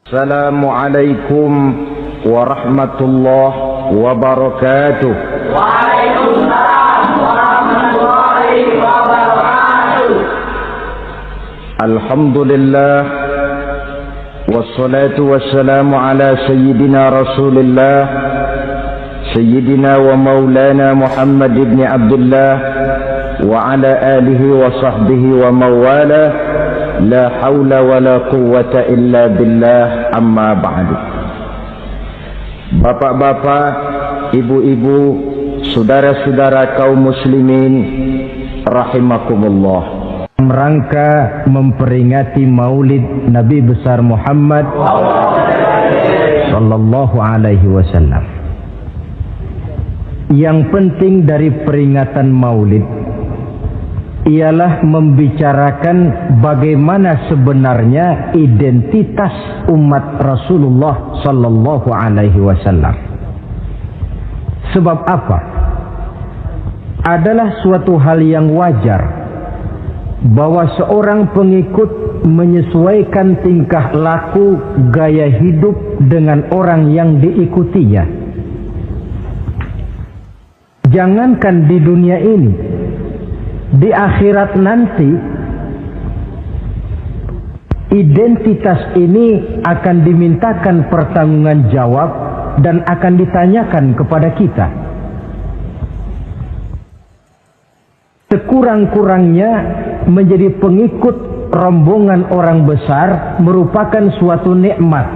Assalamualaikum warahmatullahi wabarakatuh. Waalaikumsalam warahmatullahi wabarakatuh. Alhamdulillah wassalatu wassalamu ala sayyidina Rasulillah sayyidina wa maulana Muhammad ibn Abdullah wa ala alihi wa sahbihi wa mawala. La haula wa la quwwata illa billah, amma ba'du. Bapak-bapak, ibu-ibu, saudara-saudara kaum muslimin rahimakumullah. Rangka memperingati Maulid Nabi besar Muhammad sallallahu alaihi wasallam. Yang penting dari peringatan Maulid ialah membicarakan bagaimana sebenarnya identitas umat Rasulullah sallallahu alaihi wasallam. Sebab apa? Adalah suatu hal yang wajar bahwa seorang pengikut menyesuaikan tingkah laku, gaya hidup dengan orang yang diikutinya. Jangankan di dunia ini, di akhirat nanti identitas ini akan dimintakan pertanggungjan jawab dan akan ditanyakan kepada kita. Sekurang-kurangnya menjadi pengikut rombongan orang besar merupakan suatu nikmat.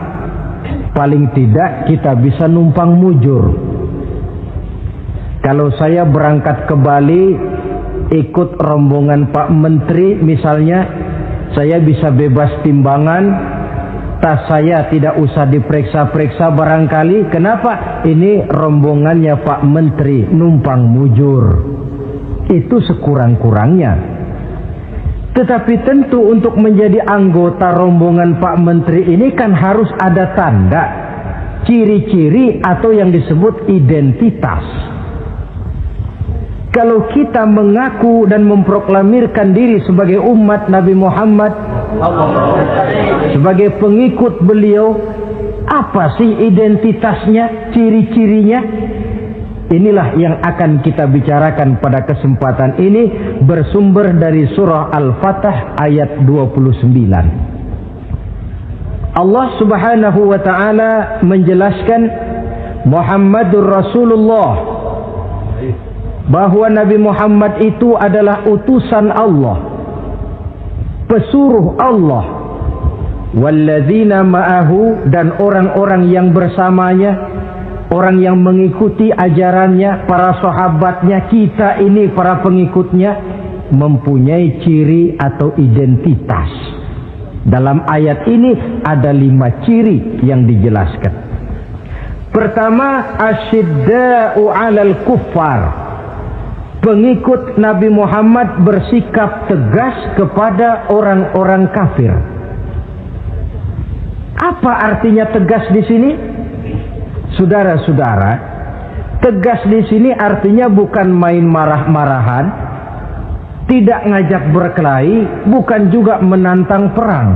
Paling tidak kita bisa numpang mujur. Kalau saya berangkat ke Bali ikut rombongan Pak Menteri misalnya, saya bisa bebas timbangan, tas saya tidak usah diperiksa-periksa barangkali. Kenapa? Ini rombongannya Pak Menteri, numpang mujur. Itu sekurang-kurangnya. Tetapi tentu untuk menjadi anggota rombongan Pak Menteri ini kan harus ada tanda, ciri-ciri atau yang disebut identitas. Kalau kita mengaku dan memproklamirkan diri sebagai umat Nabi Muhammad, sebagai pengikut beliau, apa sih identitasnya, ciri-cirinya? Inilah yang akan kita bicarakan pada kesempatan ini, bersumber dari surah Al-Fatah ayat 29. Allah Subhanahu wa ta'ala menjelaskan Muhammadur Rasulullah, bahwa Nabi Muhammad itu adalah utusan Allah, pesuruh Allah. Walladzina ma'ahu, dan orang-orang yang bersamanya, orang yang mengikuti ajarannya, para sahabatnya, kita ini para pengikutnya, mempunyai ciri atau identitas. Dalam ayat ini ada 5 ciri yang dijelaskan. Pertama, asyidda'u 'alal kuffar. Pengikut Nabi Muhammad bersikap tegas kepada orang-orang kafir. Apa artinya tegas di sini? Saudara-saudara, tegas di sini artinya bukan main marah-marahan, tidak ngajak berkelahi, bukan juga menantang perang.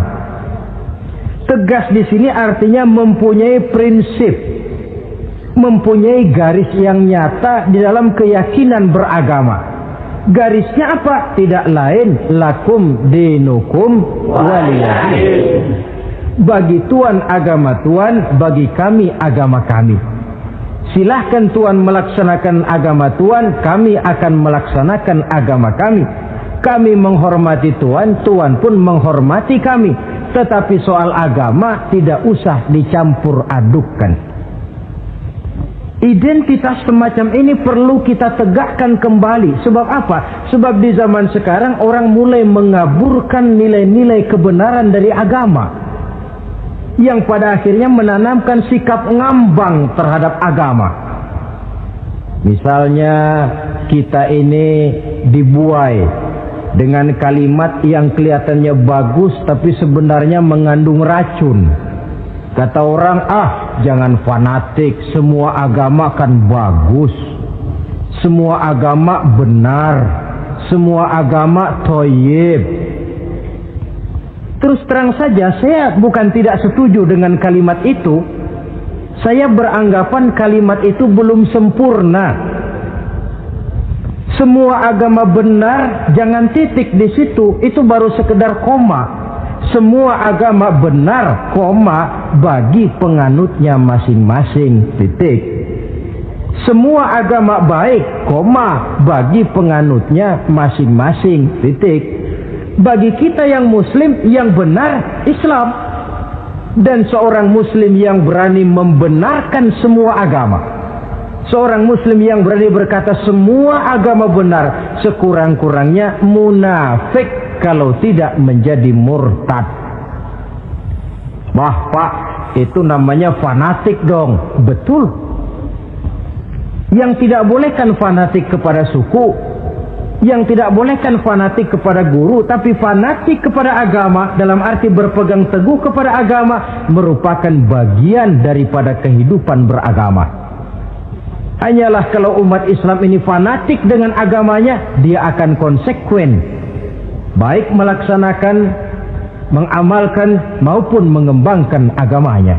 Tegas di sini artinya mempunyai prinsip, mempunyai garis yang nyata di dalam keyakinan beragama. Garisnya apa? Tidak lain, lakum dinukum waliyadin. Bagi Tuhan agama Tuhan, bagi kami agama kami. Silahkan Tuhan melaksanakan agama Tuhan, kami akan melaksanakan agama kami. Kami menghormati Tuhan, Tuhan pun menghormati kami. Tetapi soal agama tidak usah dicampur adukkan. Identitas semacam ini perlu kita tegakkan kembali. Sebab apa? Sebab di zaman sekarang orang mulai mengaburkan nilai-nilai kebenaran dari agama, yang pada akhirnya menanamkan sikap ngambang terhadap agama. Misalnya kita ini dibuai dengan kalimat yang kelihatannya bagus tapi sebenarnya mengandung racun. Kata orang, jangan fanatik, semua agama kan bagus, semua agama benar, semua agama thayyib. Terus terang saja, saya bukan tidak setuju dengan kalimat itu. Saya beranggapan kalimat itu belum sempurna. Semua agama benar, jangan titik di situ, itu baru sekedar koma. Semua agama benar, koma, bagi penganutnya masing-masing, titik. Semua agama baik, koma, bagi penganutnya masing-masing, titik. Bagi kita yang muslim, yang benar, Islam. Dan seorang muslim yang berani membenarkan semua agama, seorang muslim yang berani berkata semua agama benar, sekurang-kurangnya munafik kalau tidak menjadi murtad. Wah Pak, itu namanya fanatik dong. Betul. Yang tidak boleh kan fanatik kepada suku, yang tidak boleh kan fanatik kepada guru, tapi fanatik kepada agama dalam arti berpegang teguh kepada agama merupakan bagian daripada kehidupan beragama. Hanyalah kalau umat Islam ini fanatik dengan agamanya, dia akan konsekuen, baik melaksanakan, mengamalkan maupun mengembangkan agamanya.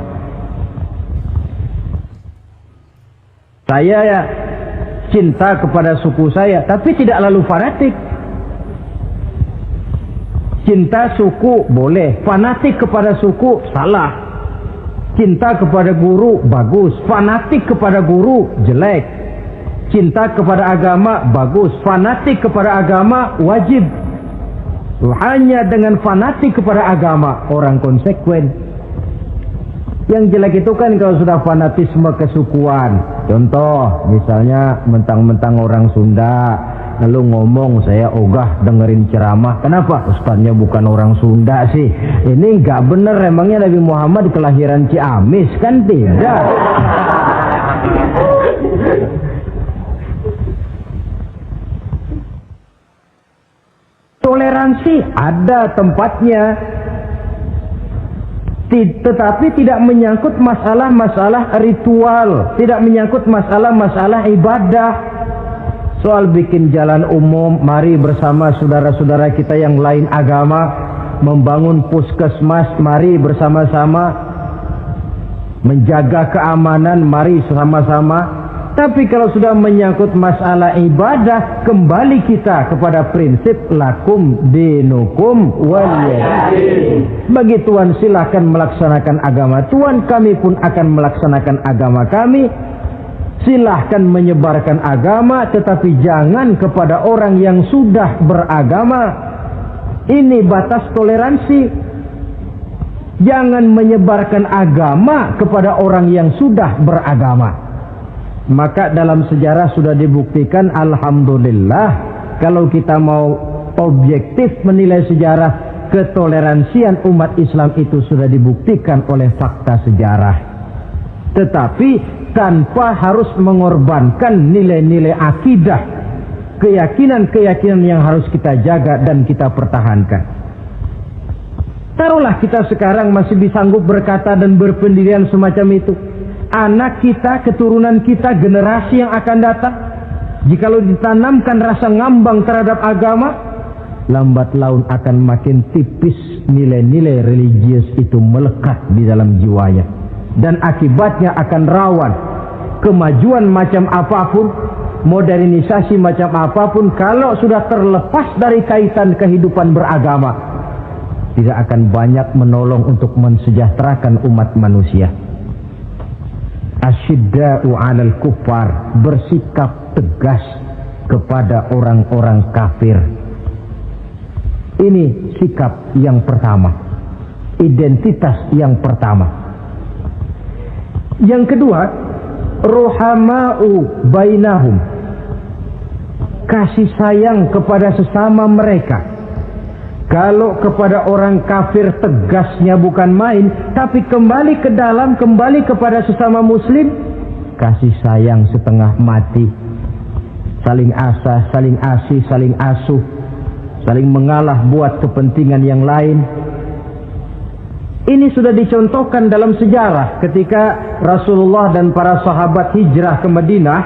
Saya cinta kepada suku saya, tapi tidak lalu fanatik. Cinta suku boleh, fanatik kepada suku salah. Cinta kepada guru bagus, fanatik kepada guru jelek. Cinta kepada agama bagus, fanatik kepada agama wajib. Hanya dengan fanatik kepada agama orang konsekuen. Yang jelek itu kan kalau sudah fanatisme kesukuan. Contoh, misalnya mentang-mentang orang Sunda, lalu ngomong saya ogah dengerin ceramah. Kenapa? Ustaznya bukan orang Sunda sih. Ini nggak bener, emangnya Nabi Muhammad kelahiran Ciamis? Kan tidak. Toleransi ada tempatnya, tetapi tidak menyangkut masalah-masalah ritual, tidak menyangkut masalah-masalah ibadah. Soal bikin jalan umum, mari bersama saudara-saudara kita yang lain agama membangun puskesmas, mari bersama-sama menjaga keamanan, mari sama-sama. Tapi kalau sudah menyangkut masalah ibadah, kembali kita kepada prinsip lakum dinukum waliyadin. Bagi Tuhan silakan melaksanakan agama Tuhan, kami pun akan melaksanakan agama kami. Silahkan menyebarkan agama, tetapi jangan kepada orang yang sudah beragama. Ini batas toleransi. Jangan menyebarkan agama kepada orang yang sudah beragama. Maka dalam sejarah sudah dibuktikan, alhamdulillah, kalau kita mau objektif menilai sejarah, ketoleransian umat Islam itu sudah dibuktikan oleh fakta sejarah. Tetapi tanpa harus mengorbankan nilai-nilai akidah, keyakinan-keyakinan yang harus kita jaga dan kita pertahankan. Taruhlah kita sekarang masih disanggup berkata dan berpendirian semacam itu. Anak kita, keturunan kita, generasi yang akan datang, jikalau ditanamkan rasa ngambang terhadap agama, lambat laun akan makin tipis nilai-nilai religius itu melekat di dalam jiwanya. Dan akibatnya akan rawan kemajuan macam apapun, modernisasi macam apapun, kalau sudah terlepas dari kaitan kehidupan beragama, tidak akan banyak menolong untuk mensejahterakan umat manusia. Asyidda'u 'alal kuffar, bersikap tegas kepada orang-orang kafir. Ini sikap yang pertama, identitas yang pertama. Yang kedua, ruhama'u bainahum, kasih sayang kepada sesama mereka. Kalau kepada orang kafir tegasnya bukan main, tapi kembali ke dalam, kembali kepada sesama muslim, kasih sayang setengah mati. Saling asah, saling asih, saling asuh, saling mengalah buat kepentingan yang lain. Ini sudah dicontohkan dalam sejarah ketika Rasulullah dan para sahabat hijrah ke Madinah.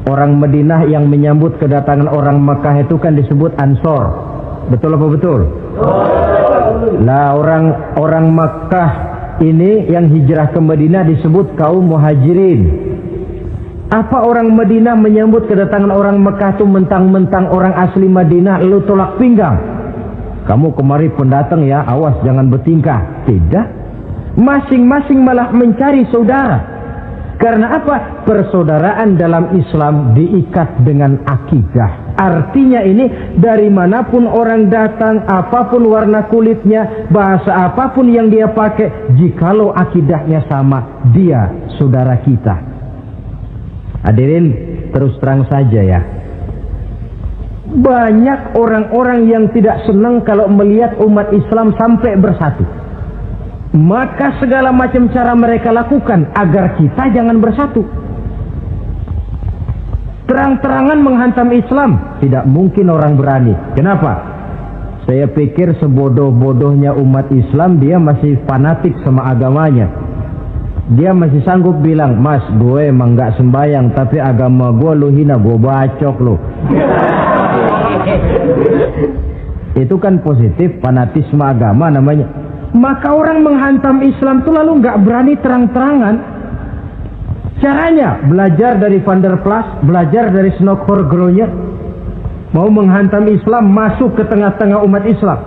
Orang Madinah yang menyambut kedatangan orang Mekah itu kan disebut Ansor. Betul apa betul? Lah orang Makkah ini yang hijrah ke Madinah disebut kaum muhajirin. Apa orang Madinah menyambut kedatangan orang Makkah itu mentang-mentang orang asli Madinah lalu tolak pinggang? Kamu kemari pendatang ya, awas jangan bertingkah. Tidak. Masing-masing malah mencari saudara. Karena apa? Persaudaraan dalam Islam diikat dengan akidah. Artinya ini dari manapun orang datang, apapun warna kulitnya, bahasa apapun yang dia pakai, jikalau akidahnya sama, dia saudara kita. Hadirin, terus terang saja ya. Banyak orang-orang yang tidak senang kalau melihat umat Islam sampai bersatu. Maka segala macam cara mereka lakukan agar kita jangan bersatu. Terang-terangan menghantam Islam, tidak mungkin orang berani. Kenapa? Saya pikir sebodoh-bodohnya umat Islam, dia masih fanatik sama agamanya. Dia masih sanggup bilang, mas gue emang gak sembayang, tapi agama gue lu hina, gue bacok lu. Itu kan positif, fanatisme agama namanya. Maka orang menghantam Islam itu lalu nggak berani terang-terangan. Caranya belajar dari Van der Plas, belajar dari Snokor-Gronya. Mau menghantam Islam, masuk ke tengah-tengah umat Islam.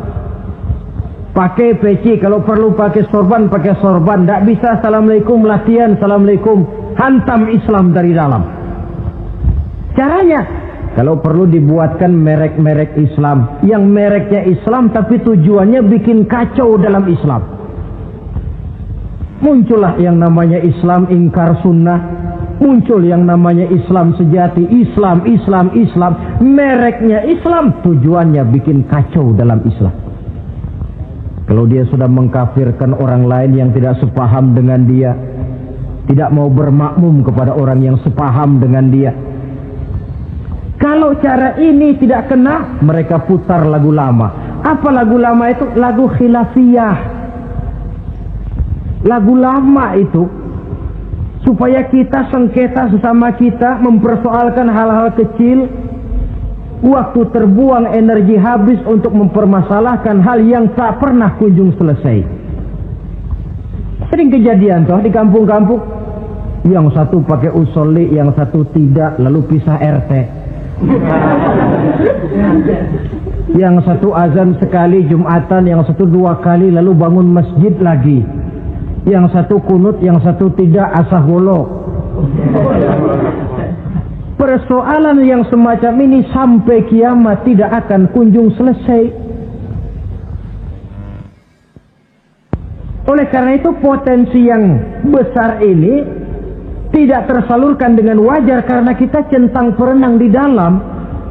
Pakai peci, kalau perlu pakai sorban, pakai sorban. Nggak bisa assalamualaikum latihan, assalamualaikum, hantam Islam dari dalam. Caranya, kalau perlu dibuatkan merek-merek Islam, yang mereknya Islam tapi tujuannya bikin kacau dalam Islam. Muncullah yang namanya Islam ingkar sunnah, muncul yang namanya Islam sejati, Islam, mereknya Islam, tujuannya bikin kacau dalam Islam. Kalau dia sudah mengkafirkan orang lain yang tidak sepaham dengan dia, tidak mau bermakmum kepada orang yang sepaham dengan dia. Kalau cara ini tidak kena, mereka putar lagu lama. Apa lagu lama itu? Lagu khilafiyah. Lagu lama itu supaya kita sengketa sesama kita, mempersoalkan hal-hal kecil, waktu terbuang, energi habis untuk mempermasalahkan hal yang tak pernah kunjung selesai. Sering kejadian toh di kampung-kampung, yang satu pakai usolli, yang satu tidak, lalu pisah RT. Yang satu azan sekali Jumatan, yang satu 2 kali, lalu bangun masjid lagi. Yang satu kunut, yang satu tidak, asaholo. Persoalan yang semacam ini sampai kiamat tidak akan kunjung selesai. Oleh karena itu potensi yang besar ini tidak tersalurkan dengan wajar karena kita centang perenang di dalam,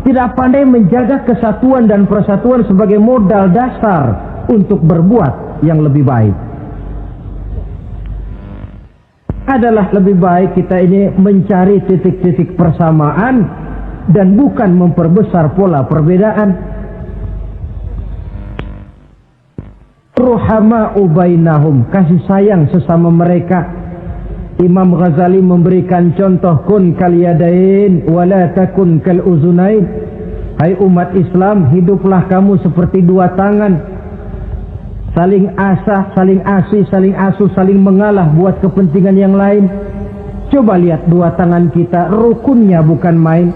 tidak pandai menjaga kesatuan dan persatuan sebagai modal dasar untuk berbuat yang lebih baik. Adalah lebih baik kita ini mencari titik-titik persamaan dan bukan memperbesar pola perbedaan. Ruhama'u bainahum, kasih sayang sesama mereka. Imam Ghazali memberikan contoh, kun kal yadain wala takun kal uzunain. Hai umat Islam, hiduplah kamu seperti 2 tangan, saling asah, saling asih, saling asuh, saling mengalah buat kepentingan yang lain. Coba lihat 2 tangan kita, rukunnya bukan main.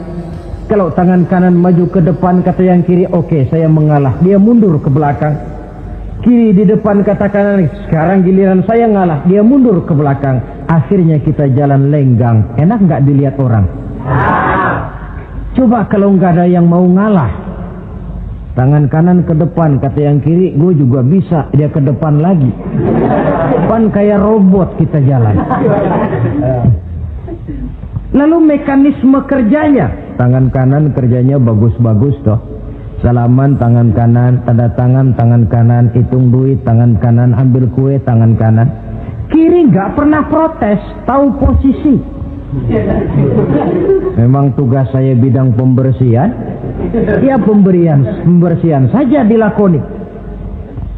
Kalau tangan kanan maju ke depan, kata yang kiri, oke, saya mengalah, dia mundur ke belakang. Kiri di depan, kata kanan, sekarang giliran saya ngalah, dia mundur ke belakang. Akhirnya kita jalan lenggang. Enak nggak dilihat orang? Coba kalau nggak ada yang mau ngalah, tangan kanan ke depan, kata yang kiri, gue juga bisa, dia ke depan lagi. Depan kayak robot kita jalan. Lalu mekanisme kerjanya, tangan kanan kerjanya bagus-bagus toh. Salaman tangan kanan, tanda tangan tangan kanan, hitung duit tangan kanan, ambil kue tangan kanan. Kiri nggak pernah protes, tahu posisi. Memang tugas saya bidang pembersihan, ya pembersihan saja dilakoni.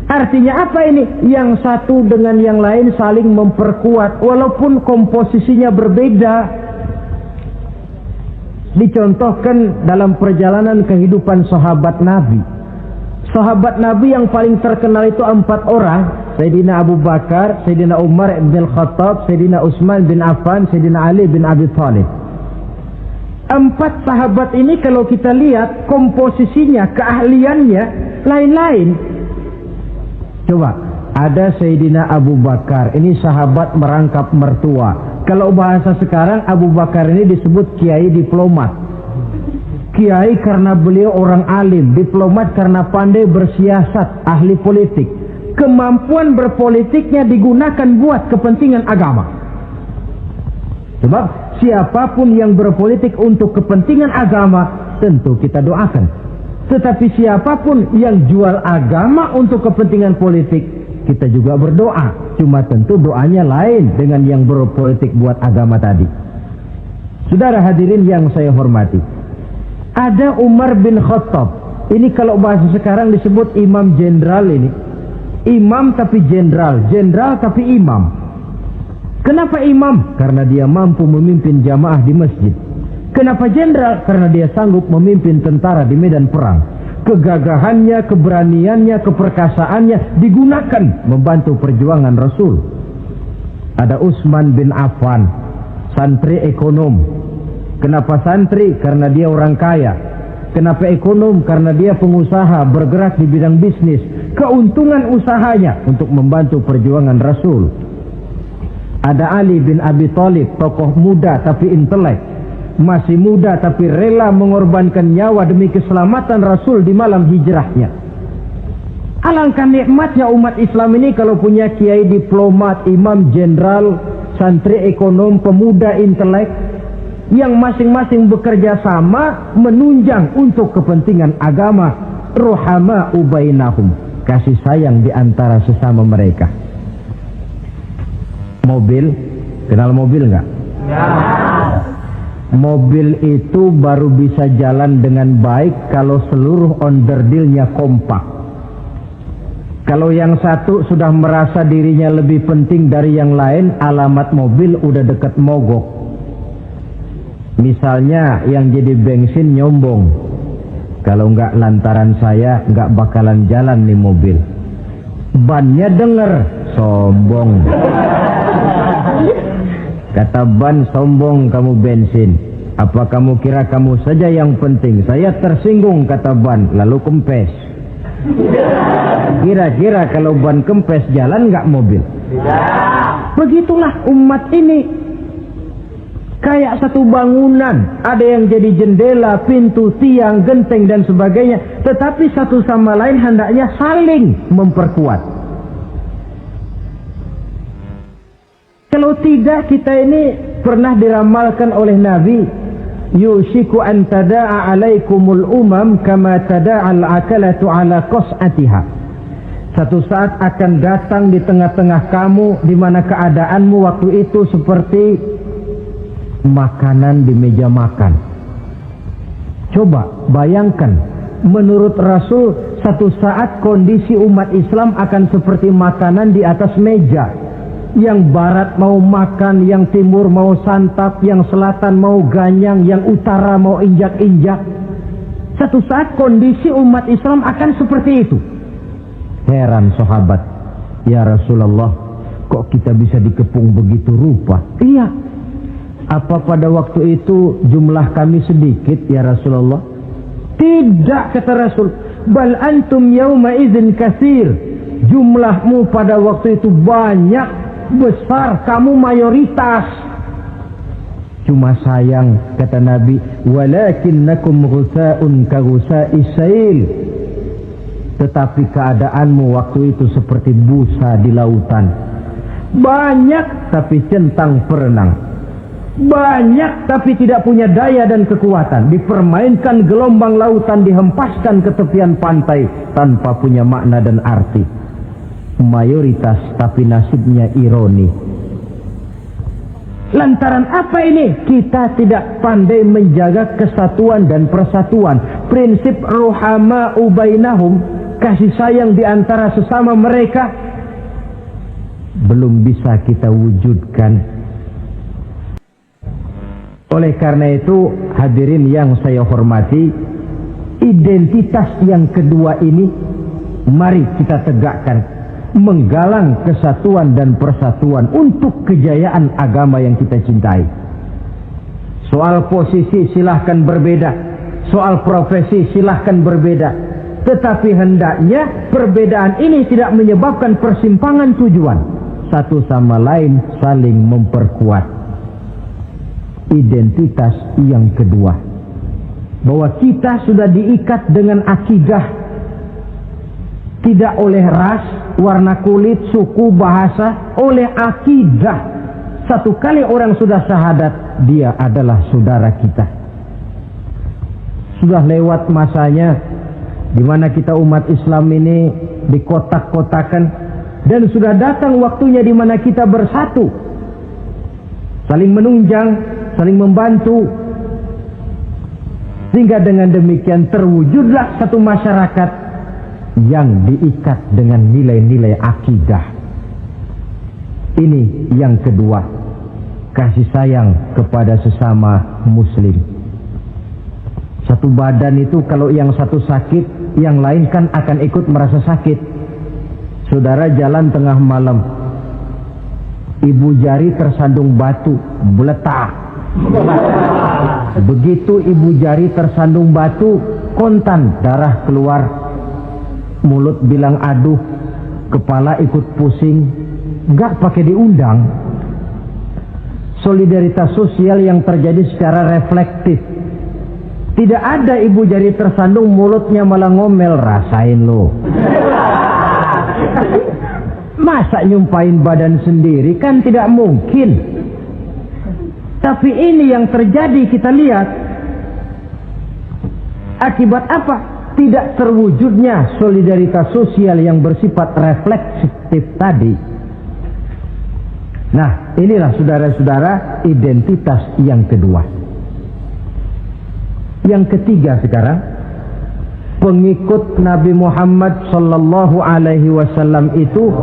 Artinya apa ini? Yang satu dengan yang lain saling memperkuat walaupun komposisinya berbeda. Dicontohkan dalam perjalanan kehidupan sahabat Nabi. Sahabat Nabi yang paling terkenal itu 4 orang. Sayyidina Abu Bakar, Sayyidina Umar bin Khattab, Sayyidina Utsman bin Affan, Sayyidina Ali bin Abi Thalib. 4 sahabat ini kalau kita lihat komposisinya, keahliannya lain-lain. Coba, ada Sayyidina Abu Bakar, ini sahabat merangkap mertua. Kalau bahasa sekarang, Abu Bakar ini disebut kiai diplomat. Kiai karena beliau orang alim, diplomat karena pandai bersiasat, ahli politik. Kemampuan berpolitiknya digunakan buat kepentingan agama. Sebab siapapun yang berpolitik untuk kepentingan agama, tentu kita doakan. Tetapi siapapun yang jual agama untuk kepentingan politik, kita juga berdoa. Cuma tentu doanya lain dengan yang berpolitik buat agama tadi. Saudara hadirin yang saya hormati, ada Umar bin Khattab. Ini kalau bahasa sekarang disebut imam jenderal ini. Imam tapi jenderal, jenderal tapi imam. Kenapa imam? Karena dia mampu memimpin jamaah di masjid. Kenapa jenderal? Karena dia sanggup memimpin tentara di medan perang. Kegagahannya, keberaniannya, keperkasaannya digunakan membantu perjuangan Rasul. Ada Utsman bin Affan, santri ekonom. Kenapa santri? Karena dia orang kaya. Kenapa ekonom? Karena dia pengusaha bergerak di bidang bisnis. Keuntungan usahanya untuk membantu perjuangan Rasul. Ada Ali bin Abi Thalib, tokoh muda tapi intelek. Masih muda tapi rela mengorbankan nyawa demi keselamatan Rasul di malam hijrahnya. Alangkah nikmatnya umat Islam ini kalau punya kiai diplomat, imam jenderal, santri ekonom, pemuda intelek yang masing-masing bekerja sama menunjang untuk kepentingan agama. Ruhama ubainahum, kasih sayang di antara sesama mereka. Mobil, kenal mobil nggak? Ya. Mobil itu baru bisa jalan dengan baik kalau seluruh onderdilnya kompak. Kalau yang satu sudah merasa dirinya lebih penting dari yang lain, alamat mobil udah dekat mogok. Misalnya yang jadi bensin nyombong, kalau nggak lantaran saya nggak bakalan jalan nih mobil. Bannya denger, sombong. Kata ban, sombong kamu bensin. Apa kamu kira kamu saja yang penting? Saya tersinggung, kata ban, lalu kempes. Kira-kira kalau ban kempes jalan nggak mobil? Begitulah umat ini. Kayak satu bangunan, ada yang jadi jendela, pintu, tiang, genteng dan sebagainya. Tetapi satu sama lain hendaknya saling memperkuat. Kalau tidak, kita ini pernah diramalkan oleh Nabi, yushiku an tada'a alaikumul umam kama tada'al akalatu ala qas'atiha. Satu saat akan datang di tengah-tengah kamu di mana keadaanmu waktu itu seperti makanan di meja makan. Coba bayangkan, menurut Rasul satu saat kondisi umat Islam akan seperti makanan di atas meja. Yang barat mau makan, yang timur mau santap, yang selatan mau ganyang, yang utara mau injak-injak. Satu saat kondisi umat Islam akan seperti itu. Heran sahabat, ya Rasulullah, kok kita bisa dikepung begitu rupa? Iya. Apa pada waktu itu jumlah kami sedikit ya Rasulullah? Tidak, kata Rasul. Bal antum yawma idzin katsir. Jumlahmu pada waktu itu banyak, besar, kamu mayoritas. Cuma sayang, kata Nabi, walakinnakum ghusaa'un ka ghusaa'is sail. Tetapi keadaanmu waktu itu seperti busa di lautan. Banyak tapi centang perenang. Banyak tapi tidak punya daya dan kekuatan. Dipermainkan gelombang lautan, dihempaskan ke tepian pantai tanpa punya makna dan arti. Mayoritas tapi nasibnya ironi. Lantaran apa ini? Kita tidak pandai menjaga kesatuan dan persatuan. Prinsip ruhama ubainahum, kasih sayang di antara sesama mereka, belum bisa kita wujudkan. Oleh karena itu, hadirin yang saya hormati, identitas yang kedua ini mari kita tegakkan, menggalang kesatuan dan persatuan untuk kejayaan agama yang kita cintai. Soal posisi silahkan berbeda, soal profesi silahkan berbeda, tetapi hendaknya perbedaan ini tidak menyebabkan persimpangan tujuan. Satu sama lain saling memperkuat. Identitas yang kedua, bahwa kita sudah diikat dengan akidah, tidak oleh ras, warna kulit, suku, bahasa, oleh akidah. Satu kali orang sudah syahadat, dia adalah saudara kita. Sudah lewat masanya di mana kita umat Islam ini dikotak-kotakan, dan sudah datang waktunya di mana kita bersatu, saling menunjang, saling membantu, sehingga dengan demikian terwujudlah satu masyarakat yang diikat dengan nilai-nilai akidah. Ini yang kedua, kasih sayang kepada sesama muslim. Satu badan itu kalau yang satu sakit, yang lain kan akan ikut merasa sakit. Saudara jalan tengah malam, ibu jari tersandung batu, beletak. Begitu ibu jari tersandung batu, kontan, darah keluar, mulut bilang aduh, kepala ikut pusing, gak pakai diundang. Solidaritas sosial yang terjadi secara reflektif. Tidak ada ibu jari tersandung mulutnya malah ngomel, rasain lo. Masa nyumpain badan sendiri, kan tidak mungkin. Tapi ini yang terjadi, kita lihat. Akibat apa? Tidak terwujudnya solidaritas sosial yang bersifat refleksif tadi. Nah, inilah saudara-saudara identitas yang kedua. Yang ketiga sekarang, pengikut Nabi Muhammad sallallahu alaihi wasallam itu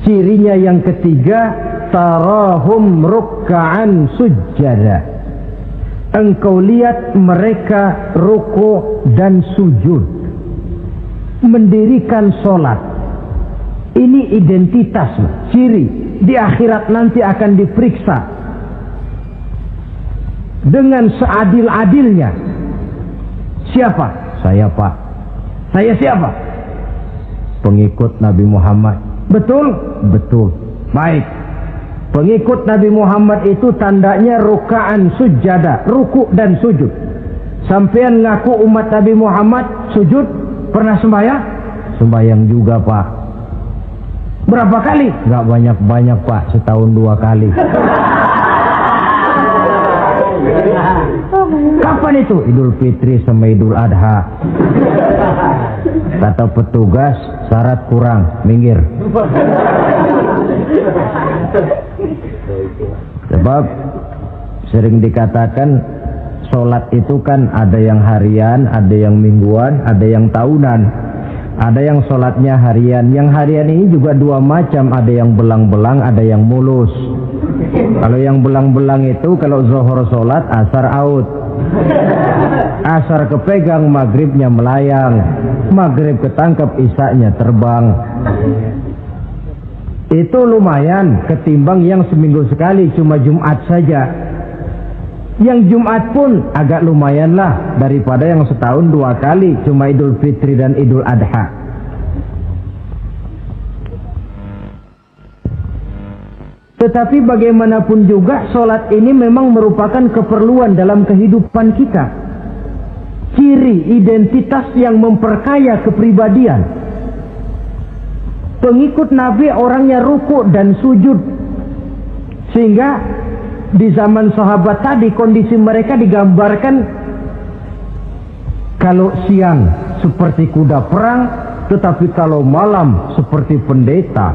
cirinya yang ketiga, tarahum rukka'an sujjada. Engkau lihat mereka ruku dan sujud, mendirikan solat. Ini identitas, ciri. Di akhirat nanti akan diperiksa dengan seadil-adilnya. Siapa? Saya, Pak. Saya siapa? Pengikut Nabi Muhammad. Betul? Betul. Baik. Pengikut Nabi Muhammad itu tandanya ruka'an sujada, ruku dan sujud. Sampean ngaku umat Nabi Muhammad, sujud, pernah sembahyang? Sembahyang juga, Pak. Berapa kali? Gak banyak-banyak, Pak, setahun 2 kali. Kapan itu? Idul Fitri sama Idul Adha. Kata petugas, syarat kurang, minggir. Sebab sering dikatakan sholat itu kan ada yang harian, ada yang mingguan, ada yang tahunan. Ada yang sholatnya harian. Yang harian ini juga 2 macam, ada yang belang-belang, ada yang mulus. Kalau yang belang-belang itu kalau zuhur sholat, asar out. Asar kepegang, maghribnya melayang. Maghrib ketangkep, isaknya terbang. Itu lumayan ketimbang yang seminggu sekali cuma Jumat saja. Yang Jumat pun agak lumayan lah daripada yang setahun 2 kali cuma Idul Fitri dan Idul Adha. Tetapi bagaimanapun juga sholat ini memang merupakan keperluan dalam kehidupan kita. Ciri identitas yang memperkaya kepribadian. Pengikut Nabi orangnya ruku dan sujud. Sehingga di zaman sahabat tadi kondisi mereka digambarkan kalau siang seperti kuda perang, tetapi kalau malam seperti pendeta.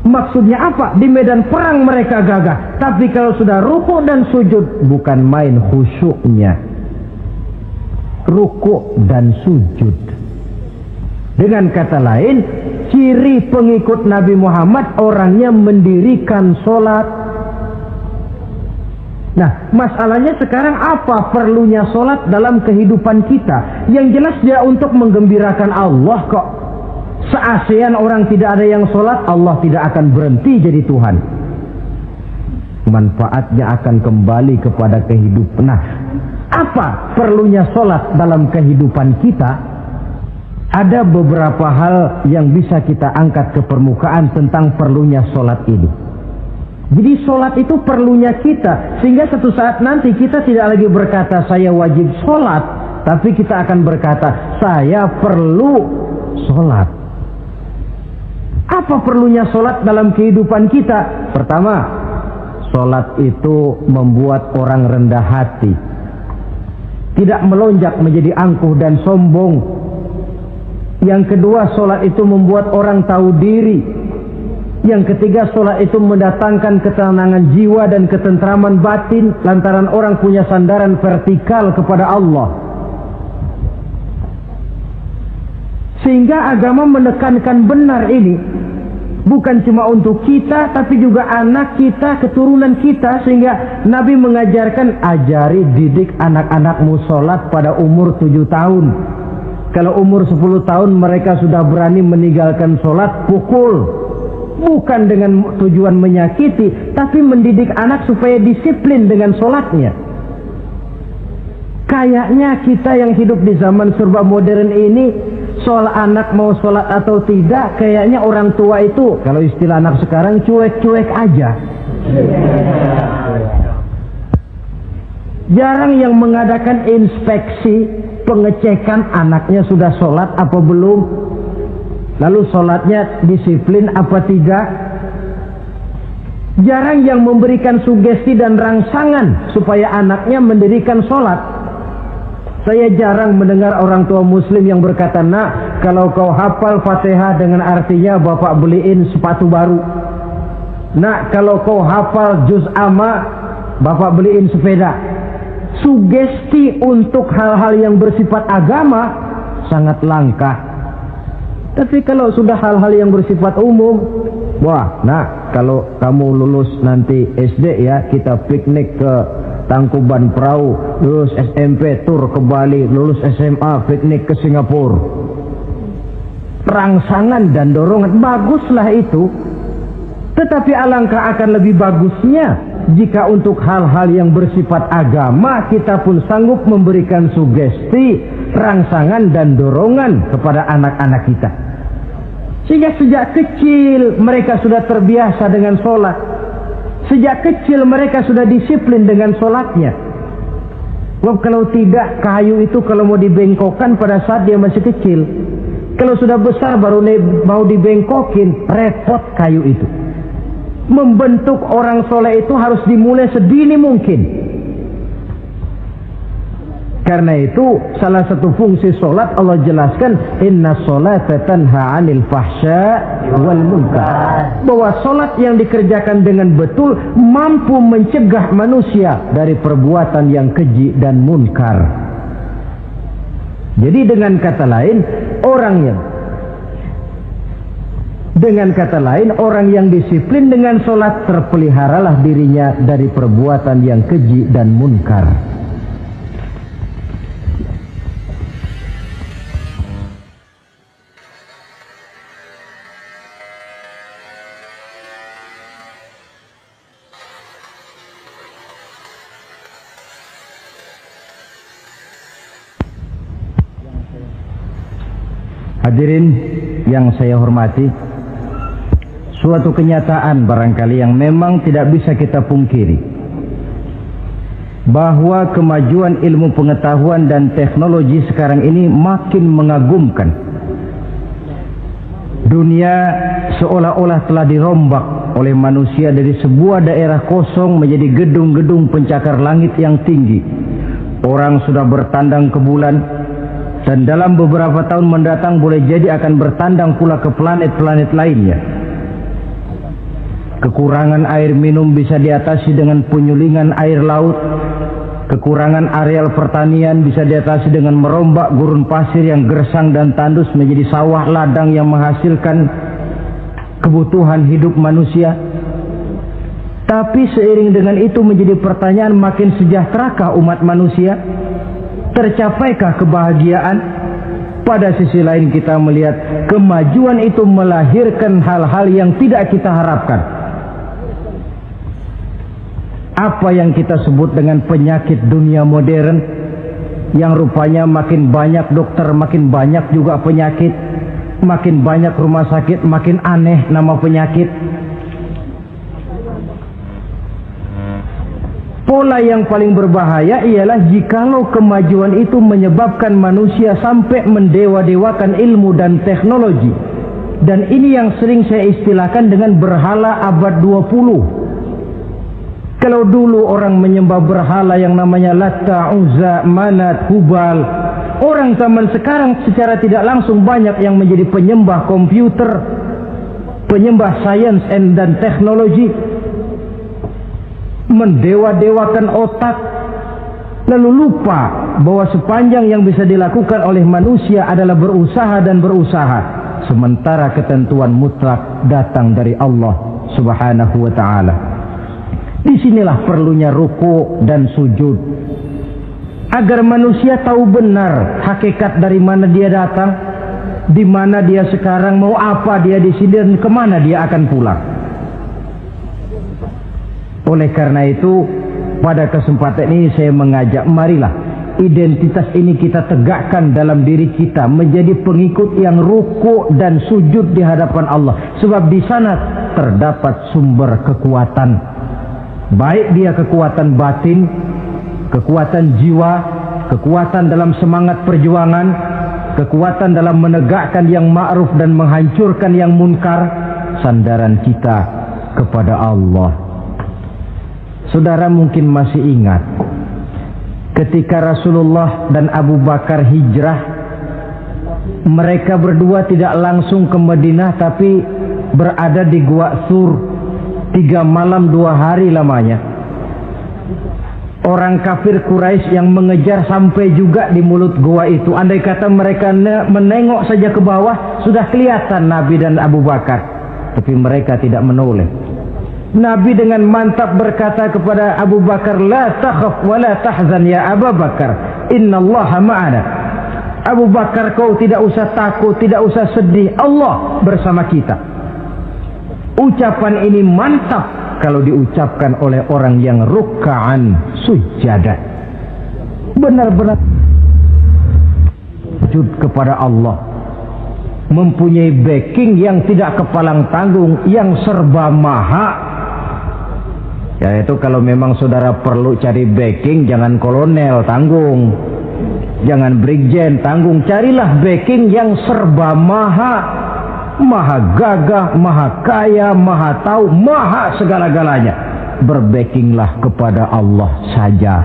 Maksudnya apa? Di medan perang mereka gagah, tapi kalau sudah ruku dan sujud bukan main khusyuknya. Ruku dan sujud. Dengan kata lain, ciri pengikut Nabi Muhammad orangnya mendirikan sholat, Nah, masalahnya sekarang apa perlunya sholat dalam kehidupan kita? Yang jelas dia untuk menggembirakan Allah kok. Se-ASEAN orang tidak ada yang sholat, Allah tidak akan berhenti jadi Tuhan. Manfaatnya akan kembali kepada kehidupan. Nah, apa perlunya sholat dalam kehidupan kita? Ada beberapa hal yang bisa kita angkat ke permukaan tentang perlunya sholat ini. Jadi sholat itu perlunya kita, sehingga suatu saat nanti kita tidak lagi berkata saya wajib sholat, tapi kita akan berkata saya perlu sholat. Apa perlunya sholat dalam kehidupan kita? Pertama, sholat itu membuat orang rendah hati, tidak melonjak menjadi angkuh dan sombong. Yang kedua, sholat itu membuat orang tahu diri. Yang ketiga, sholat itu mendatangkan ketenangan jiwa dan ketentraman batin lantaran orang punya sandaran vertikal kepada Allah. Sehingga agama menekankan benar ini bukan cuma untuk kita, tapi juga anak kita, keturunan kita. Sehingga Nabi mengajarkan, ajari didik anak-anakmu sholat pada umur 7 tahun. Kalau umur 10 tahun mereka sudah berani meninggalkan sholat, pukul. Bukan dengan tujuan menyakiti, tapi mendidik anak supaya disiplin dengan sholatnya. Kayaknya kita yang hidup di zaman serba modern ini, soal anak mau sholat atau tidak, kayaknya orang tua itu, kalau istilah anak sekarang, cuek-cuek aja. Jarang yang mengadakan inspeksi, pengecekan anaknya sudah sholat apa belum. Lalu sholatnya disiplin apa tidak? Jarang yang memberikan sugesti dan rangsangan supaya anaknya mendirikan sholat. Saya jarang mendengar orang tua muslim yang berkata, nak, kalau kau hafal Fatihah dengan artinya bapak beliin sepatu baru. Nak, kalau kau hafal juz amma, bapak beliin sepeda. Sugesti untuk hal-hal yang bersifat agama sangat langka. Tapi kalau sudah hal-hal yang bersifat umum, wah, nah, kalau kamu lulus nanti SD ya, kita piknik ke Tangkuban Perahu, lulus SMP tur ke Bali, lulus SMA piknik ke Singapura. Rangsangan dan dorongan, baguslah itu. Tetapi alangkah akan lebih bagusnya jika untuk hal-hal yang bersifat agama kita pun sanggup memberikan sugesti, rangsangan dan dorongan kepada anak-anak kita. Sehingga sejak kecil mereka sudah terbiasa dengan sholat. Sejak kecil mereka sudah disiplin dengan sholatnya. Sebab kalau tidak, kayu itu kalau mau dibengkokkan pada saat dia masih kecil. Kalau sudah besar baru mau dibengkokin, repot kayu itu. Membentuk orang soleh itu harus dimulai sedini mungkin. Karena itu salah satu fungsi solat Allah jelaskan, inna sholata tanha 'anil fahsya wal munkar. Bahwa solat yang dikerjakan dengan betul mampu mencegah manusia dari perbuatan yang keji dan munkar. Jadi dengan kata lain orang yang disiplin dengan solat terpeliharalah dirinya dari perbuatan yang keji dan munkar. Hadirin yang saya hormati, suatu kenyataan barangkali yang memang tidak bisa kita pungkiri, bahwa kemajuan ilmu pengetahuan dan teknologi sekarang ini makin mengagumkan. Dunia seolah-olah telah dirombak oleh manusia dari sebuah daerah kosong menjadi gedung-gedung pencakar langit yang tinggi. Orang sudah bertandang ke bulan, dan dalam beberapa tahun mendatang boleh jadi akan bertandang pula ke planet-planet lainnya. Kekurangan air minum bisa diatasi dengan penyulingan air laut. Kekurangan areal pertanian bisa diatasi dengan merombak gurun pasir yang gersang dan tandus menjadi sawah ladang yang menghasilkan kebutuhan hidup manusia. Tapi seiring dengan itu menjadi pertanyaan, makin sejahterakah umat manusia? Tercapaikah kebahagiaan? Pada sisi lain kita melihat kemajuan itu melahirkan hal-hal yang tidak kita harapkan. Apa yang kita sebut dengan penyakit dunia modern, yang rupanya makin banyak dokter, makin banyak juga penyakit, makin banyak rumah sakit, makin aneh nama penyakit. Pola yang paling berbahaya ialah jikalau kemajuan itu menyebabkan manusia sampai mendewa-dewakan ilmu dan teknologi. Dan ini yang sering saya istilahkan dengan berhala abad 20. Kalau dulu orang menyembah berhala yang namanya Latta, Uzza, Manat, Hubal, orang zaman sekarang secara tidak langsung banyak yang menjadi penyembah komputer, penyembah sains dan teknologi, mendewa-dewakan otak, lalu lupa bahwa sepanjang yang bisa dilakukan oleh manusia adalah berusaha dan berusaha, sementara ketentuan mutlak datang dari Allah Subhanahu wa ta'ala. Disinilah perlunya ruku dan sujud, agar manusia tahu benar hakikat dari mana dia datang, di mana dia sekarang, mau apa dia di sini, dan kemana dia akan pulang. Oleh karena itu, pada kesempatan ini saya mengajak, marilah identitas ini kita tegakkan dalam diri kita, menjadi pengikut yang ruku dan sujud di hadapan Allah. Sebab di sana terdapat sumber kekuatan, baik dia kekuatan batin, kekuatan jiwa, kekuatan dalam semangat perjuangan, kekuatan dalam menegakkan yang ma'ruf dan menghancurkan yang munkar. Sandaran kita kepada Allah. Saudara mungkin masih ingat ketika Rasulullah dan Abu Bakar hijrah, mereka berdua tidak langsung ke Madinah tapi berada di Gua Sur 3 malam 2 hari lamanya. Orang kafir Quraisy yang mengejar sampai juga di mulut gua itu. Andai kata mereka menengok saja ke bawah, sudah kelihatan Nabi dan Abu Bakar, tapi mereka tidak menoleh. Nabi dengan mantap berkata kepada Abu Bakar, la takhaf wa la tahzan ya Abu Bakar, innallaha ma'ana. Abu Bakar, kau tidak usah takut, tidak usah sedih, Allah bersama kita. Ucapan ini mantap kalau diucapkan oleh orang yang ruk'an sujada, benar-benar sujud kepada Allah, mempunyai backing yang tidak kepalang tanggung, yang serba maha. Yaitu kalau memang saudara perlu cari backing, jangan kolonel tanggung, jangan brigjen tanggung, carilah backing yang serba maha, maha gagah, maha kaya, maha tahu, maha segala-galanya. Berbackinglah kepada Allah saja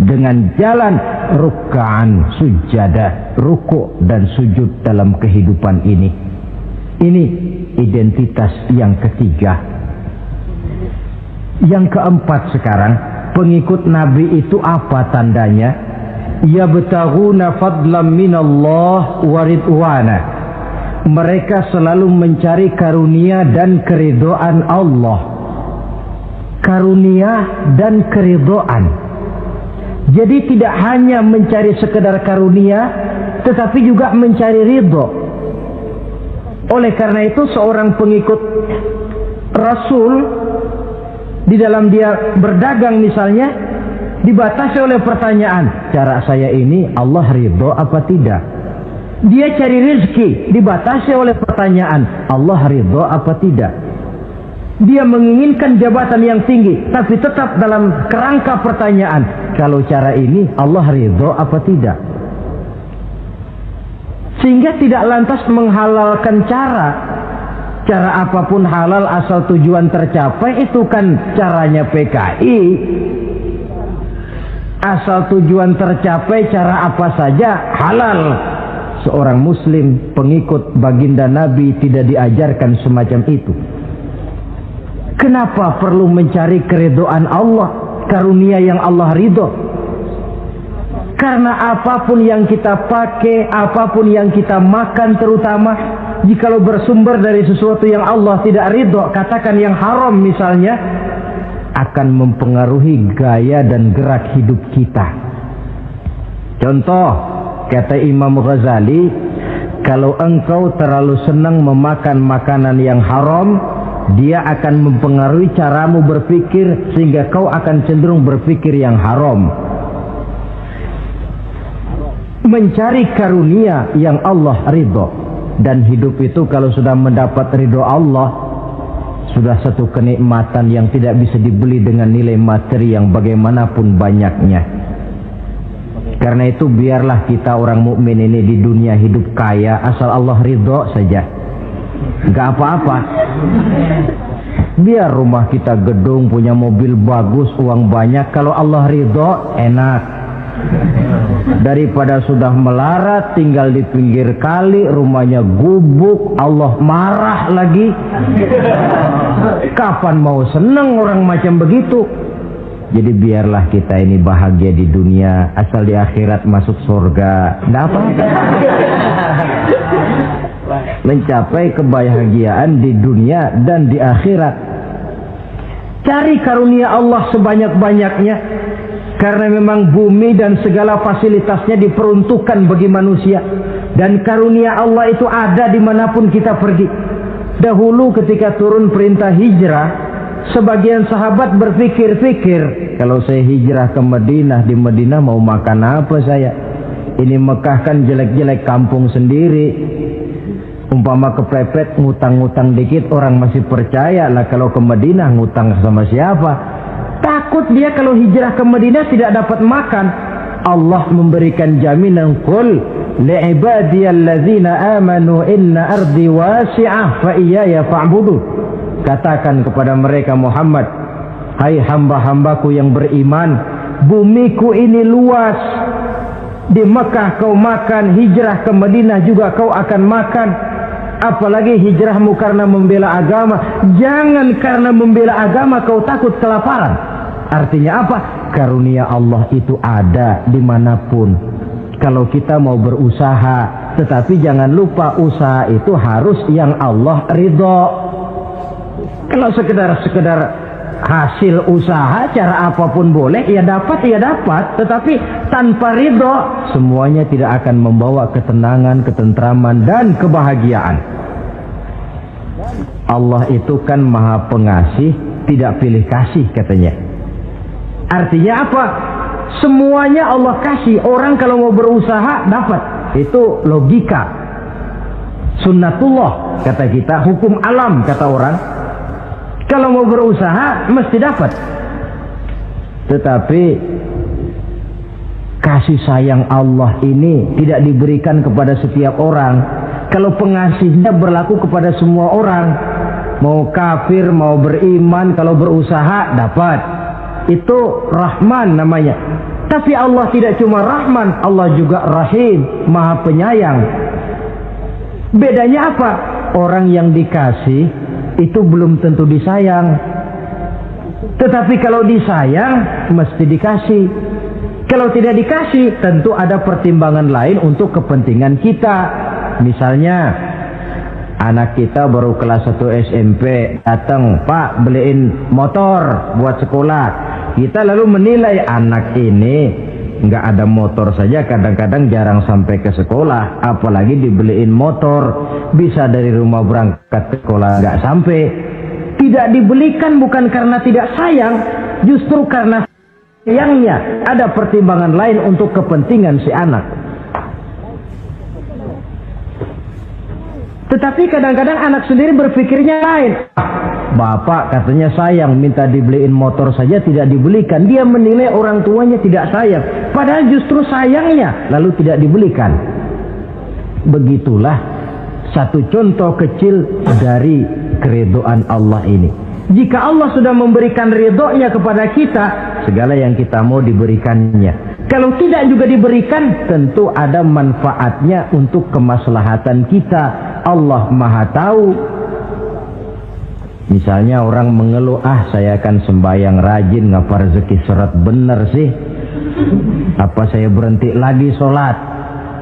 dengan jalan ruk'an sujada, ruku' dan sujud dalam kehidupan ini. Ini identitas yang ketiga. Yang keempat sekarang, pengikut Nabi itu apa tandanya? Yabtaghuna fadlan minallah wa ridwana. Mereka selalu mencari karunia dan keridhaan Allah. Karunia dan keridhaan. Jadi tidak hanya mencari sekedar karunia, tetapi juga mencari ridho. Oleh karena itu seorang pengikut Rasul, di dalam dia berdagang misalnya, dibatasi oleh pertanyaan, cara saya ini Allah ridho apa tidak? Dia cari rezeki, dibatasi oleh pertanyaan, Allah ridho apa tidak? Dia menginginkan jabatan yang tinggi, tapi tetap dalam kerangka pertanyaan, kalau cara ini Allah ridho apa tidak? Sehingga tidak lantas menghalalkan cara apapun halal asal tujuan tercapai, itu kan caranya PKI. Asal tujuan tercapai cara apa saja halal. Seorang muslim pengikut baginda Nabi tidak diajarkan semacam itu. Kenapa perlu mencari keridhaan Allah, karunia yang Allah ridho? Karena apapun yang kita pakai, apapun yang kita makan terutama, jikalau bersumber dari sesuatu yang Allah tidak ridho, katakan yang haram misalnya, akan mempengaruhi gaya dan gerak hidup kita. Contoh, kata Imam Ghazali, kalau engkau terlalu senang memakan makanan yang haram, dia akan mempengaruhi caramu berpikir sehingga kau akan cenderung berpikir yang haram. Mencari karunia yang Allah ridho, dan hidup itu kalau sudah mendapat ridho Allah, sudah satu kenikmatan yang tidak bisa dibeli dengan nilai materi yang bagaimanapun banyaknya. Karena itu biarlah kita orang mukmin ini di dunia hidup kaya asal Allah ridho saja, nggak apa-apa. Biar rumah kita gedung, punya mobil bagus, uang banyak, kalau Allah ridho enak. Daripada sudah melarat tinggal di pinggir kali, rumahnya gubuk, Allah marah lagi. Kapan mau senang orang macam begitu? Jadi biarlah kita ini bahagia di dunia, asal di akhirat masuk surga, nggak apa-apa. Mencapai kebahagiaan di dunia dan di akhirat. Cari karunia Allah sebanyak-banyaknya, karena memang bumi dan segala fasilitasnya diperuntukkan bagi manusia, dan karunia Allah itu ada dimanapun kita pergi. Dahulu ketika turun perintah hijrah, sebagian sahabat berpikir-pikir, kalau saya hijrah ke Madinah, di Madinah mau makan apa saya? Ini Mekah kan jelek-jelek, kampung sendiri. Umpama kepepet ngutang-ngutang dikit orang masih percaya lah, kalau ke Madinah ngutang sama siapa? Takut dia kalau hijrah ke Madinah tidak dapat makan. Allah memberikan jaminan, qul li'ibadiyalladzina amanu inna ardi wasi'ah fa iyaya fa'budu. Katakan kepada mereka Muhammad, hai hamba-hambaku yang beriman, bumiku ini luas. Di Mekah kau makan, hijrah ke Madinah juga kau akan makan. Apalagi hijrahmu karena membela agama. Jangan karena membela agama kau takut kelaparan. Artinya apa? Karunia Allah itu ada dimanapun. Kalau kita mau berusaha, tetapi jangan lupa usaha itu harus yang Allah ridho. Kalau sekedar hasil usaha cara apapun boleh, ya dapat, tetapi tanpa ridho semuanya tidak akan membawa ketenangan, ketentraman dan kebahagiaan. Allah itu kan maha pengasih, tidak pilih kasih katanya. Artinya apa? Semuanya Allah kasih. Orang kalau mau berusaha dapat. Itu logika. Sunnatullah kata kita, hukum alam kata orang. Kalau mau berusaha mesti dapat. Tetapi kasih sayang Allah ini tidak diberikan kepada setiap orang. Kalau pengasihnya berlaku kepada semua orang, mau kafir mau beriman, kalau berusaha dapat. Itu Rahman namanya. Tapi Allah tidak cuma Rahman, Allah juga Rahim, maha penyayang. Bedanya apa? Orang yang dikasih itu belum tentu disayang. Tetapi kalau disayang mesti dikasih. Kalau tidak dikasih tentu ada pertimbangan lain untuk kepentingan kita. Misalnya anak kita baru kelas 1 SMP, datang, Pak beliin motor buat sekolah. Kita lalu menilai anak ini nggak ada motor saja kadang-kadang jarang sampai ke sekolah, apalagi dibeliin motor, bisa dari rumah berangkat ke sekolah nggak sampai. Tidak dibelikan bukan karena tidak sayang, justru karena sayangnya ada pertimbangan lain untuk kepentingan si anak. Tetapi kadang-kadang anak sendiri berpikirnya lain. Bapak katanya sayang, minta dibeliin motor saja tidak dibelikan. Dia menilai orang tuanya tidak sayang, padahal justru sayangnya lalu tidak dibelikan. Begitulah satu contoh kecil dari keridhaan Allah ini. Jika Allah sudah memberikan ridhonya kepada kita, segala yang kita mau diberikannya. Kalau tidak juga diberikan, tentu ada manfaatnya untuk kemaslahatan kita. Allah maha tahu. Misalnya orang mengeluh, saya akan sembahyang rajin, ngapa rezeki seret bener sih? Apa saya berhenti lagi sholat?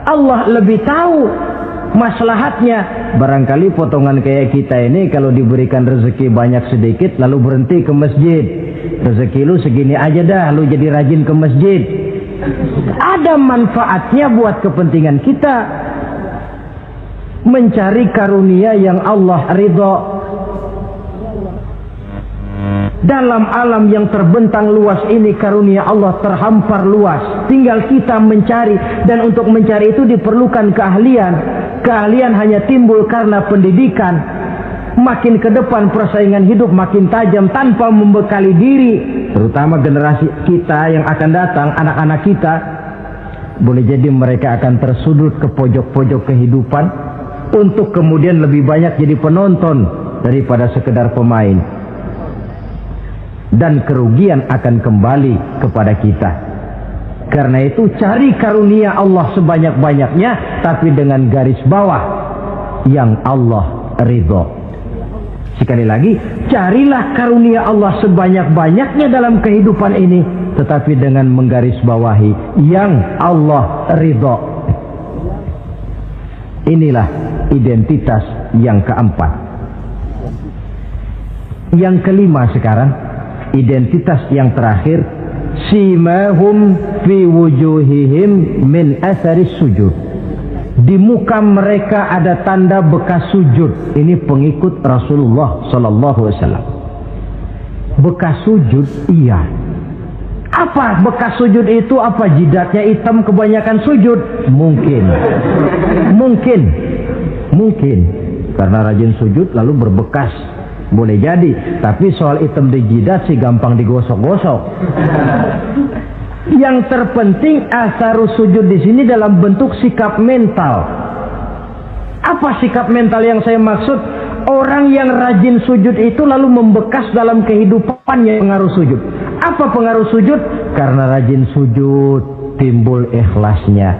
Allah lebih tahu maslahatnya. Barangkali potongan kayak kita ini kalau diberikan rezeki banyak sedikit lalu berhenti ke masjid. rezeki lu segini aja dah, lu jadi rajin ke masjid. Ada manfaatnya buat kepentingan kita. Mencari karunia yang Allah ridho. Dalam alam yang terbentang luas ini karunia Allah terhampar luas. Tinggal kita mencari, dan untuk mencari itu diperlukan keahlian. Keahlian hanya timbul karena pendidikan. Makin ke depan persaingan hidup makin tajam tanpa membekali diri. Terutama generasi kita yang akan datang, anak-anak kita. Boleh jadi mereka akan tersudut ke pojok-pojok kehidupan untuk kemudian lebih banyak jadi penonton daripada sekedar pemain. Dan kerugian akan kembali kepada kita. Karena itu cari karunia Allah sebanyak-banyaknya, tapi dengan garis bawah yang Allah ridho. Sekali lagi, carilah karunia Allah sebanyak-banyaknya dalam kehidupan ini, tetapi dengan menggarisbawahi yang Allah ridho. Inilah identitas yang keempat. Yang kelima sekarang, identitas yang terakhir, simahum fi wujuhihim min atharis sujud. Di muka mereka ada tanda bekas sujud. Ini pengikut Rasulullah sallallahu alaihi wasallam. Bekas sujud, iya. Apa bekas sujud itu? Apa jidatnya hitam kebanyakan sujud? Mungkin. Karena rajin sujud lalu berbekas. Boleh jadi, tapi soal hitam di jidat sih gampang digosok-gosok. Yang terpenting asarus sujud di sini dalam bentuk sikap mental. Apa sikap mental yang saya maksud? Orang yang rajin sujud itu lalu membekas dalam kehidupannya pengaruh sujud. Apa pengaruh sujud? Karena rajin sujud timbul ikhlasnya.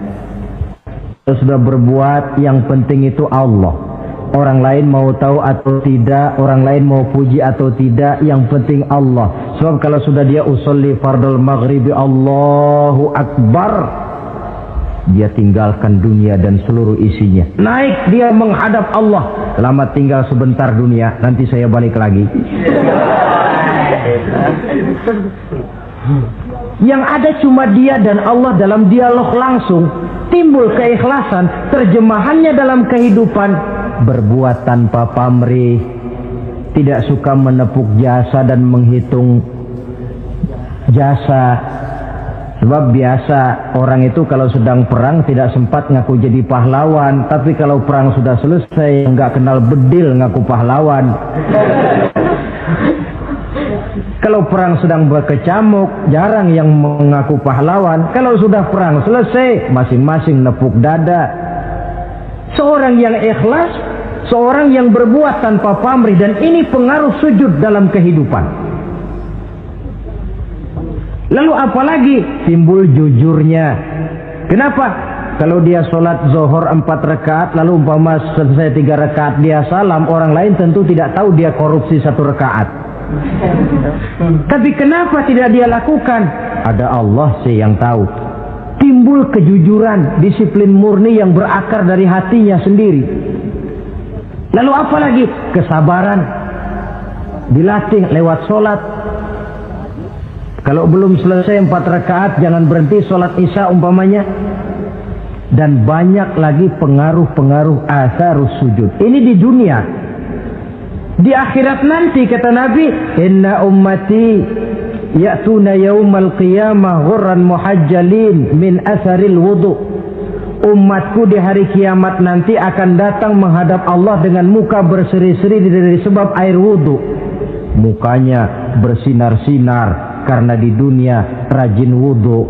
Sudah berbuat, yang penting itu Allah. Orang lain mau tahu atau tidak, orang lain mau puji atau tidak, yang penting Allah. Sebab kalau sudah dia usolli fardal maghribi Allahu Akbar, dia tinggalkan dunia dan seluruh isinya. Naik dia menghadap Allah. Selamat tinggal sebentar dunia, nanti saya balik lagi. Yang ada cuma dia dan Allah dalam dialog langsung. Timbul keikhlasan, terjemahannya dalam kehidupan. Berbuat tanpa pamrih, tidak suka menepuk jasa dan menghitung jasa. Sebab biasa orang itu kalau sedang perang tidak sempat ngaku jadi pahlawan, tapi kalau perang sudah selesai nggak kenal bedil ngaku pahlawan. Kalau perang sedang berkecamuk, jarang yang mengaku pahlawan. Kalau sudah perang selesai, masing-masing nepuk dada. Seorang yang ikhlas, seorang yang berbuat tanpa pamrih, dan ini pengaruh sujud dalam kehidupan. Lalu apalagi timbul jujurnya. Kenapa? Kalau dia sholat zuhur 4 rakaat, lalu umpama selesai 3 rakaat dia salam, orang lain tentu tidak tahu dia korupsi 1 rakaat. Tapi kenapa tidak dia lakukan? Ada Allah sih yang tahu. Timbul kejujuran, disiplin murni yang berakar dari hatinya sendiri. Lalu apa lagi? Kesabaran. Dilatih lewat sholat. Kalau belum selesai 4 rakaat, jangan berhenti sholat isya umpamanya. Dan banyak lagi pengaruh-pengaruh asarus sujud. Ini di dunia. Di akhirat nanti kata Nabi, inna ummati ya'tuna yaumal qiyamah ghurran muhajjalin min asaril wudu. Umatku di hari kiamat nanti akan datang menghadap Allah dengan muka berseri-seri dari sebab air wudu. Mukanya bersinar-sinar karena di dunia rajin wudu.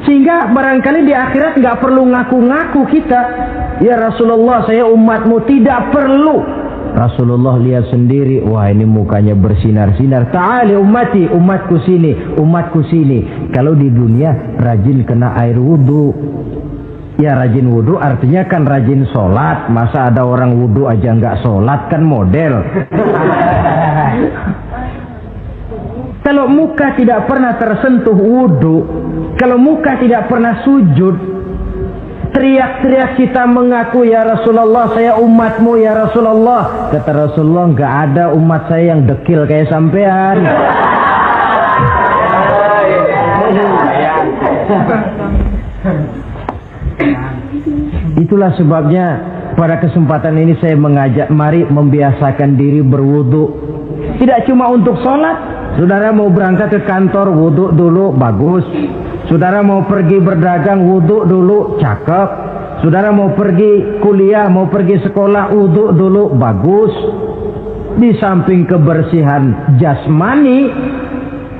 Sehingga barangkali di akhirat nggak perlu ngaku-ngaku kita. Ya Rasulullah, saya umatmu, tidak perlu. Rasulullah lihat sendiri, wah ini mukanya bersinar-sinar. Ta'ali ummati, umatku sini, umatku sini. Kalau di dunia rajin kena air wudu. Ya rajin wudu artinya kan rajin sholat. Masa ada orang wudu aja nggak sholat, kan model. Kalau muka tidak pernah tersentuh wudu, kalau muka tidak pernah sujud, teriak-teriak kita mengaku, ya Rasulullah saya umatmu ya Rasulullah. Kata Rasulullah, nggak ada umat saya yang dekil kayak sampean. Itulah sebabnya pada kesempatan ini saya mengajak, mari membiasakan diri berwudu. Tidak cuma untuk sholat. Saudara mau berangkat ke kantor, wudu dulu, bagus. Saudara mau pergi berdagang, wudu dulu, cakep. Saudara mau pergi kuliah, mau pergi sekolah, wudu dulu, bagus. Di samping kebersihan jasmani,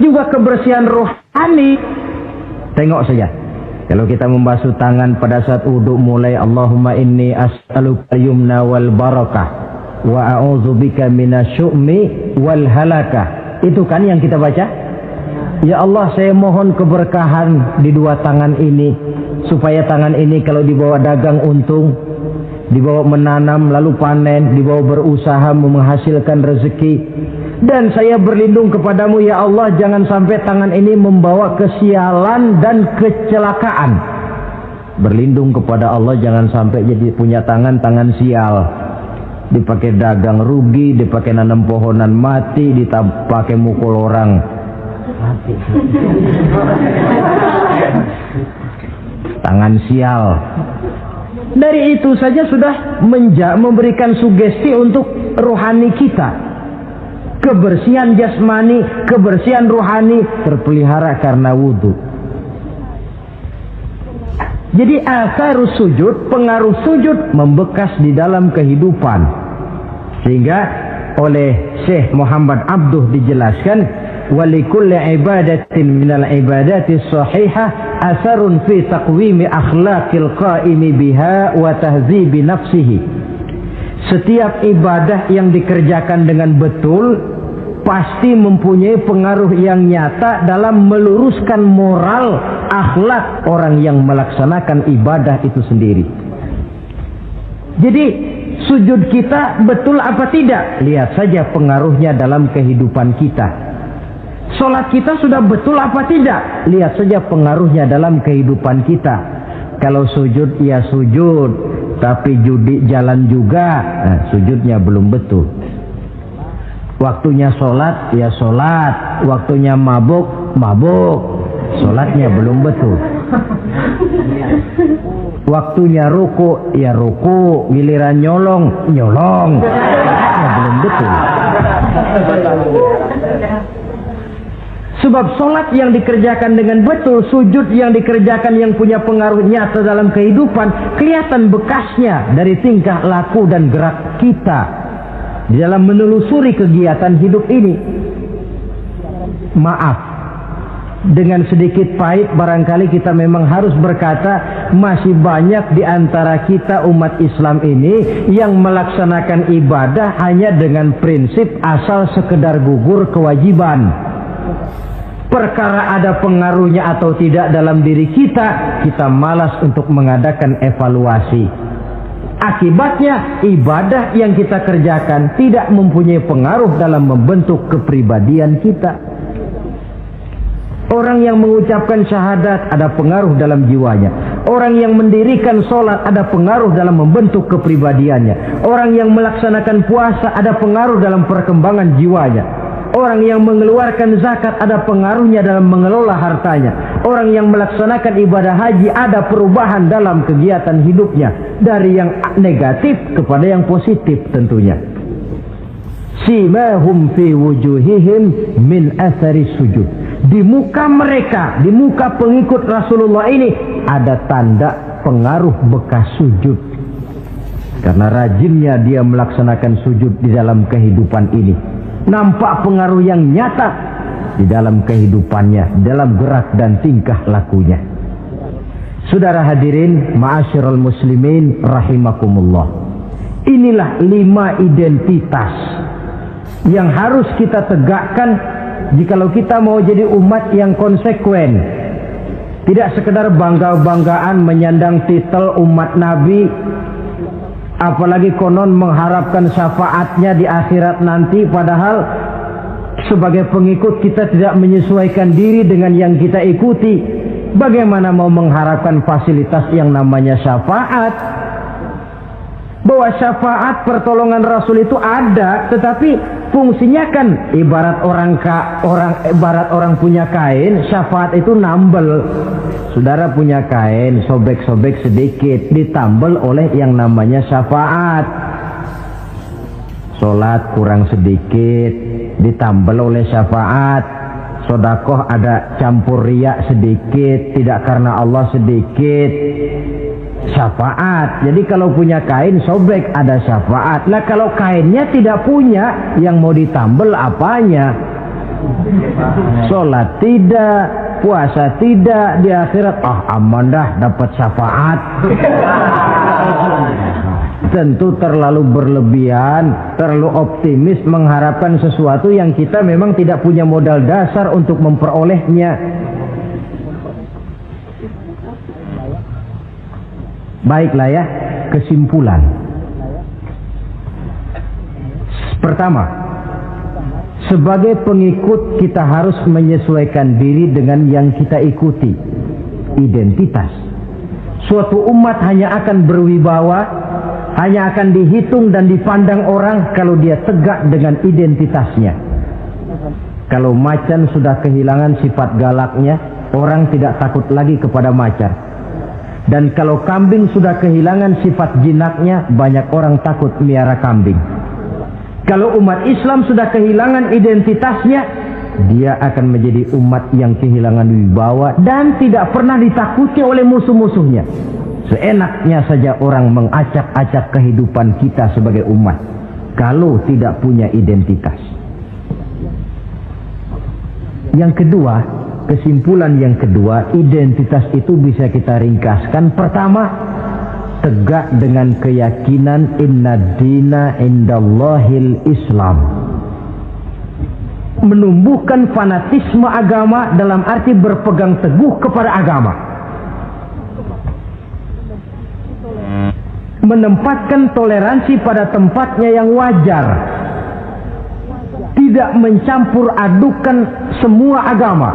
juga kebersihan rohani. Tengok saja. Kalau kita membasuh tangan pada saat wudu, mulai Allahumma inni as'aluka yumna wal barakah wa a'udzubika minasyu'mi wal halakah. Itu kan yang kita baca. Ya Allah, saya mohon keberkahan di dua tangan ini, supaya tangan ini kalau dibawa dagang untung, dibawa menanam lalu panen, dibawa berusaha menghasilkan rezeki. Dan saya berlindung kepadamu ya Allah, jangan sampai tangan ini membawa kesialan dan kecelakaan. Berlindung kepada Allah jangan sampai jadi punya tangan sial. Dipakai dagang rugi, dipakai nanam pohonan mati, dipakai mukul orang mati. Tangan sial. Dari itu saja sudah memberikan sugesti untuk rohani kita. Kebersihan jasmani, kebersihan rohani terpelihara karena wudu. Jadi asarus sujud, pengaruh sujud membekas di dalam kehidupan. Sehingga oleh Syekh Muhammad Abduh dijelaskan, walikulli ibadatin minal ibadati sahihah asarun fi taqwimi akhlaqil qaimi biha wa tahzibi nafsihi. Setiap ibadah yang dikerjakan dengan betul pasti mempunyai pengaruh yang nyata dalam meluruskan moral akhlak orang yang melaksanakan ibadah itu sendiri. Jadi sujud kita betul apa tidak? Lihat saja pengaruhnya dalam kehidupan kita. Sholat kita sudah betul apa tidak? Lihat saja pengaruhnya dalam kehidupan kita. Kalau sujud ya sujud, tapi judi jalan juga, nah, sujudnya belum betul. Waktunya sholat ya sholat, waktunya mabuk, sholatnya belum betul. Waktunya ruku ya ruku, giliran nyolong, sholatnya belum betul. Sebab sholat yang dikerjakan dengan betul, sujud yang dikerjakan yang punya pengaruh nyata dalam kehidupan, kelihatan bekasnya dari tingkah laku dan gerak kita di dalam menelusuri kegiatan hidup ini. Maaf, dengan sedikit pahit barangkali kita memang harus berkata, masih banyak di antara kita umat Islam ini yang melaksanakan ibadah hanya dengan prinsip asal sekedar gugur kewajiban. Perkara ada pengaruhnya atau tidak dalam diri kita, kita malas untuk mengadakan evaluasi. Akibatnya ibadah yang kita kerjakan tidak mempunyai pengaruh dalam membentuk kepribadian kita. Orang yang mengucapkan syahadat ada pengaruh dalam jiwanya. Orang yang mendirikan sholat ada pengaruh dalam membentuk kepribadiannya. Orang yang melaksanakan puasa ada pengaruh dalam perkembangan jiwanya. Orang yang mengeluarkan zakat ada pengaruhnya dalam mengelola hartanya. Orang yang melaksanakan ibadah haji ada perubahan dalam kegiatan hidupnya. Dari yang negatif kepada yang positif tentunya. Simahum fi wujuhihim min athari sujud. Di muka mereka, di muka pengikut Rasulullah ini ada tanda pengaruh bekas sujud. Karena rajinnya dia melaksanakan sujud di dalam kehidupan ini. Nampak pengaruh yang nyata di dalam kehidupannya, dalam gerak dan tingkah lakunya. Saudara hadirin, ma'asyiral muslimin rahimakumullah. Inilah 5 identitas yang harus kita tegakkan jikalau kita mau jadi umat yang konsekuen. Tidak sekedar bangga-banggaan menyandang titel umat Nabi, apalagi konon mengharapkan syafaatnya di akhirat nanti, padahal sebagai pengikut kita tidak menyesuaikan diri dengan yang kita ikuti. bagaimana mau mengharapkan fasilitas yang namanya syafaat? Bahwa syafaat pertolongan Rasul itu ada, tetapi fungsinya kan ibarat orang punya kain, syafaat itu nambel. Saudara punya kain, sobek-sobek sedikit, ditambel oleh yang namanya syafaat. Sholat kurang sedikit, ditambel oleh syafaat. Sodakoh ada campur riak sedikit, tidak karena Allah sedikit, syafaat. Jadi kalau punya kain sobek ada syafaat. Nah kalau kainnya tidak punya, yang mau ditambel apanya? Sholat tidak, puasa tidak, di akhirat aman dah dapat syafaat. Tentu terlalu berlebihan, terlalu optimis mengharapkan sesuatu yang kita memang tidak punya modal dasar untuk memperolehnya. Baiklah ya, kesimpulan. Pertama, sebagai pengikut kita harus menyesuaikan diri dengan yang kita ikuti. Identitas. Suatu umat hanya akan berwibawa, hanya akan dihitung dan dipandang orang kalau dia tegak dengan identitasnya. Kalau macan sudah kehilangan sifat galaknya, orang tidak takut lagi kepada macan. Dan kalau kambing sudah kehilangan sifat jinaknya, banyak orang takut miara kambing. Kalau umat Islam sudah kehilangan identitasnya, dia akan menjadi umat yang kehilangan wibawa dan tidak pernah ditakuti oleh musuh-musuhnya. Seenaknya saja orang mengacak-acak kehidupan kita sebagai umat kalau tidak punya identitas. Yang kedua, kesimpulan yang kedua, identitas itu bisa kita ringkaskan. Pertama, tegak dengan keyakinan inna dina indallahil Islam. Menumbuhkan fanatisme agama dalam arti berpegang teguh kepada agama. Menempatkan toleransi pada tempatnya yang wajar. Tidak mencampur adukan semua agama.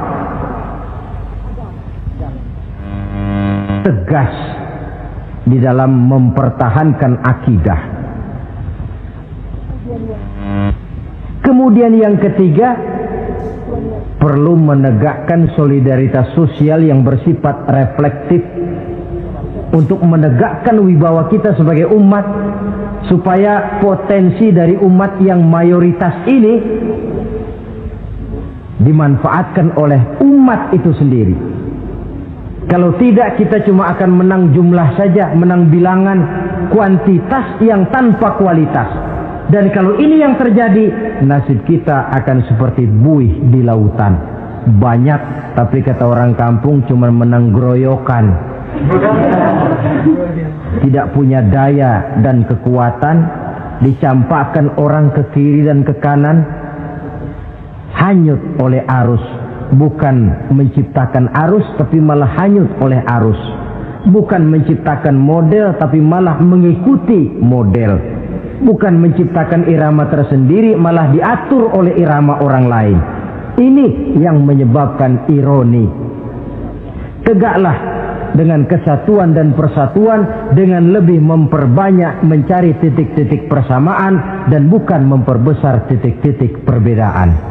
Tegas di dalam mempertahankan akidah. Kemudian yang ketiga, perlu menegakkan solidaritas sosial yang bersifat reflektif untuk menegakkan wibawa kita sebagai umat, supaya potensi dari umat yang mayoritas ini dimanfaatkan oleh umat itu sendiri. Kalau tidak, kita cuma akan menang jumlah saja, menang bilangan, kuantitas yang tanpa kualitas. Dan kalau ini yang terjadi, nasib kita akan seperti buih di lautan. Banyak, tapi kata orang kampung cuma menang geroyokan. Tidak punya daya dan kekuatan, dicampakkan orang ke kiri dan ke kanan, hanyut oleh arus. Bukan menciptakan arus, tapi malah hanyut oleh arus. Bukan menciptakan model, tapi malah mengikuti model. Bukan menciptakan irama tersendiri, malah diatur oleh irama orang lain. Ini yang menyebabkan ironi. Tegaklah dengan kesatuan dan persatuan, dengan lebih memperbanyak mencari titik-titik persamaan dan bukan memperbesar titik-titik perbedaan.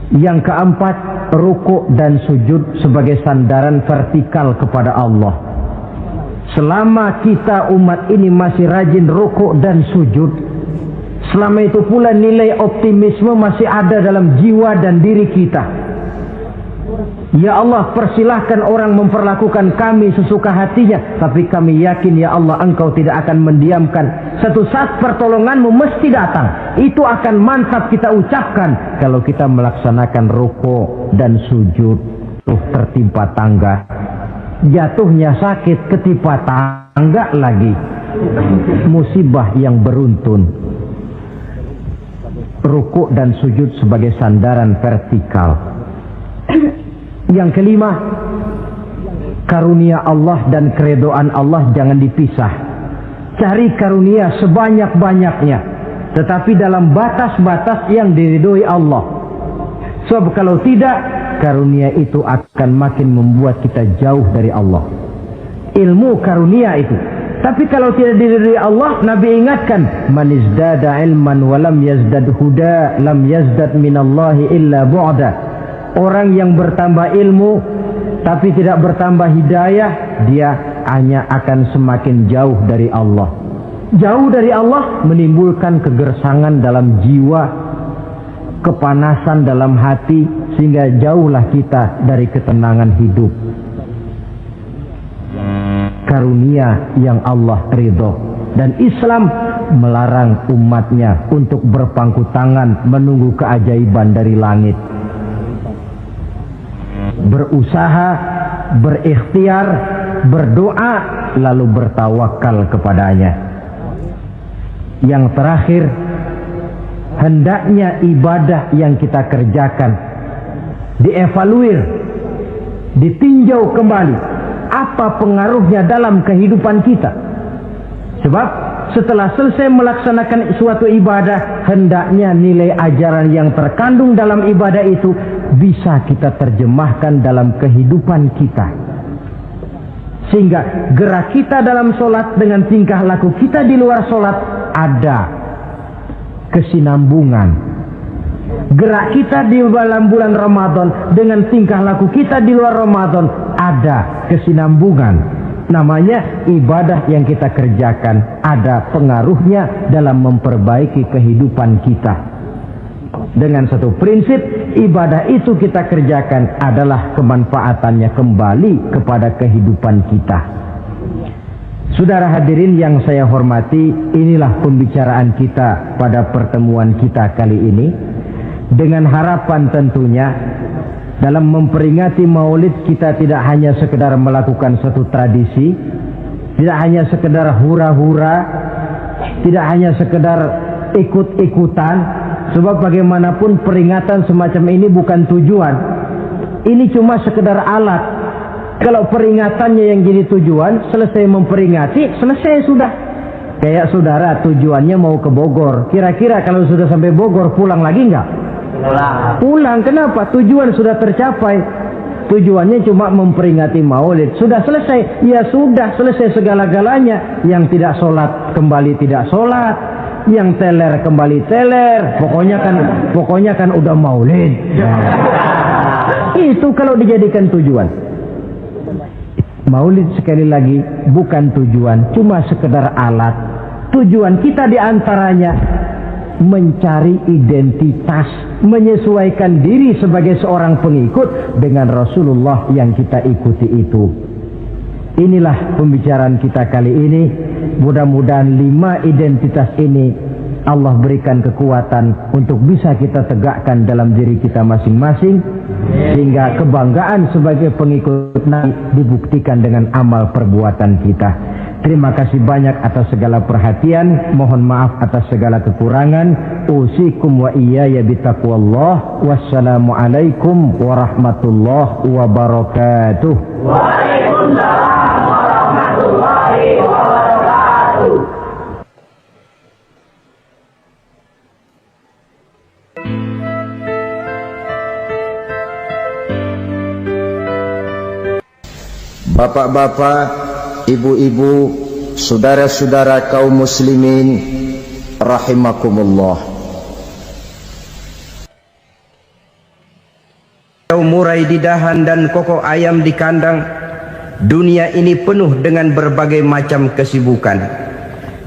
Yang keempat, rukuk dan sujud sebagai sandaran vertikal kepada Allah. Selama kita umat ini masih rajin rukuk dan sujud, selama itu pula nilai optimisme masih ada dalam jiwa dan diri kita. Ya Allah, persilahkan orang memperlakukan kami sesuka hatinya, tapi kami yakin ya Allah, Engkau tidak akan mendiamkan. Satu saat pertolonganmu mesti datang. Itu akan mantap kita ucapkan kalau kita melaksanakan rukuk dan sujud. Tertimpa tangga, jatuhnya sakit, ketimpa tangga lagi, musibah yang beruntun. Rukuk dan sujud sebagai sandaran vertikal. Yang kelima, karunia Allah dan keredoan Allah jangan dipisah. Cari karunia sebanyak-banyaknya, tetapi dalam batas-batas yang diridhoi Allah. Sebab kalau tidak, karunia itu akan makin membuat kita jauh dari Allah. Ilmu karunia itu. Tapi kalau tidak dari Allah, Nabi ingatkan, man izdada ilman wa lam yazdad huda lam yazdad minallahi illa bu'da. Orang yang bertambah ilmu tapi tidak bertambah hidayah, dia hanya akan semakin jauh dari Allah. Jauh dari Allah menimbulkan kegersangan dalam jiwa, kepanasan dalam hati, sehingga jauhlah kita dari ketenangan hidup. Karunia yang Allah ridho, dan Islam melarang umatnya untuk berpangku tangan menunggu keajaiban dari langit. Berusaha, berikhtiar, berdoa, lalu bertawakal kepadanya. Yang terakhir, hendaknya ibadah yang kita kerjakan dievaluir, ditinjau kembali apa pengaruhnya dalam kehidupan kita. Sebab setelah selesai melaksanakan suatu ibadah, hendaknya nilai ajaran yang terkandung dalam ibadah itu bisa kita terjemahkan dalam kehidupan kita, sehingga gerak kita dalam sholat dengan tingkah laku kita di luar sholat ada kesinambungan. Gerak kita di dalam bulan Ramadan dengan tingkah laku kita di luar Ramadan ada kesinambungan. Namanya ibadah yang kita kerjakan ada pengaruhnya dalam memperbaiki kehidupan kita. Dengan satu prinsip, ibadah itu kita kerjakan adalah kemanfaatannya kembali kepada kehidupan kita. Saudara hadirin yang saya hormati, inilah pembicaraan kita pada pertemuan kita kali ini. Dengan harapan tentunya dalam memperingati Maulid kita tidak hanya sekedar melakukan satu tradisi, tidak hanya sekedar hura-hura, tidak hanya sekedar ikut-ikutan, sebab bagaimanapun peringatan semacam ini bukan tujuan. Ini cuma sekedar alat. Kalau peringatannya yang jadi tujuan, selesai memperingati, selesai sudah. Kayak saudara tujuannya mau ke Bogor, kira-kira kalau sudah sampai Bogor pulang lagi enggak? Pulang. Kenapa? Tujuan sudah tercapai. Tujuannya cuma memperingati Maulid. Sudah selesai. Ya sudah selesai segala-galanya. Yang tidak sholat kembali tidak sholat, yang teler kembali teler. Pokoknya kan udah Maulid. Itu kalau dijadikan tujuan. Maulid sekali lagi bukan tujuan, cuma sekedar alat. Tujuan kita diantaranya mencari identitas, menyesuaikan diri sebagai seorang pengikut dengan Rasulullah yang kita ikuti itu. Inilah pembicaraan kita kali ini. Mudah-mudahan 5 identitas ini Allah berikan kekuatan untuk bisa kita tegakkan dalam diri kita masing-masing, sehingga kebanggaan sebagai pengikut Nabi dibuktikan dengan amal perbuatan kita. Terima kasih banyak atas segala perhatian. Mohon maaf atas segala kekurangan. Usikum wa iyaya bitaqwallah. Wassalamualaikum warahmatullahi wabarakatuh. Waalaikumsalam warahmatullahi wabarakatuh. Bapak-bapak, ibu-ibu, saudara-saudara kaum muslimin rahimakumullah. Murai di dahan dan kokok ayam di kandang. Dunia ini penuh dengan berbagai macam kesibukan.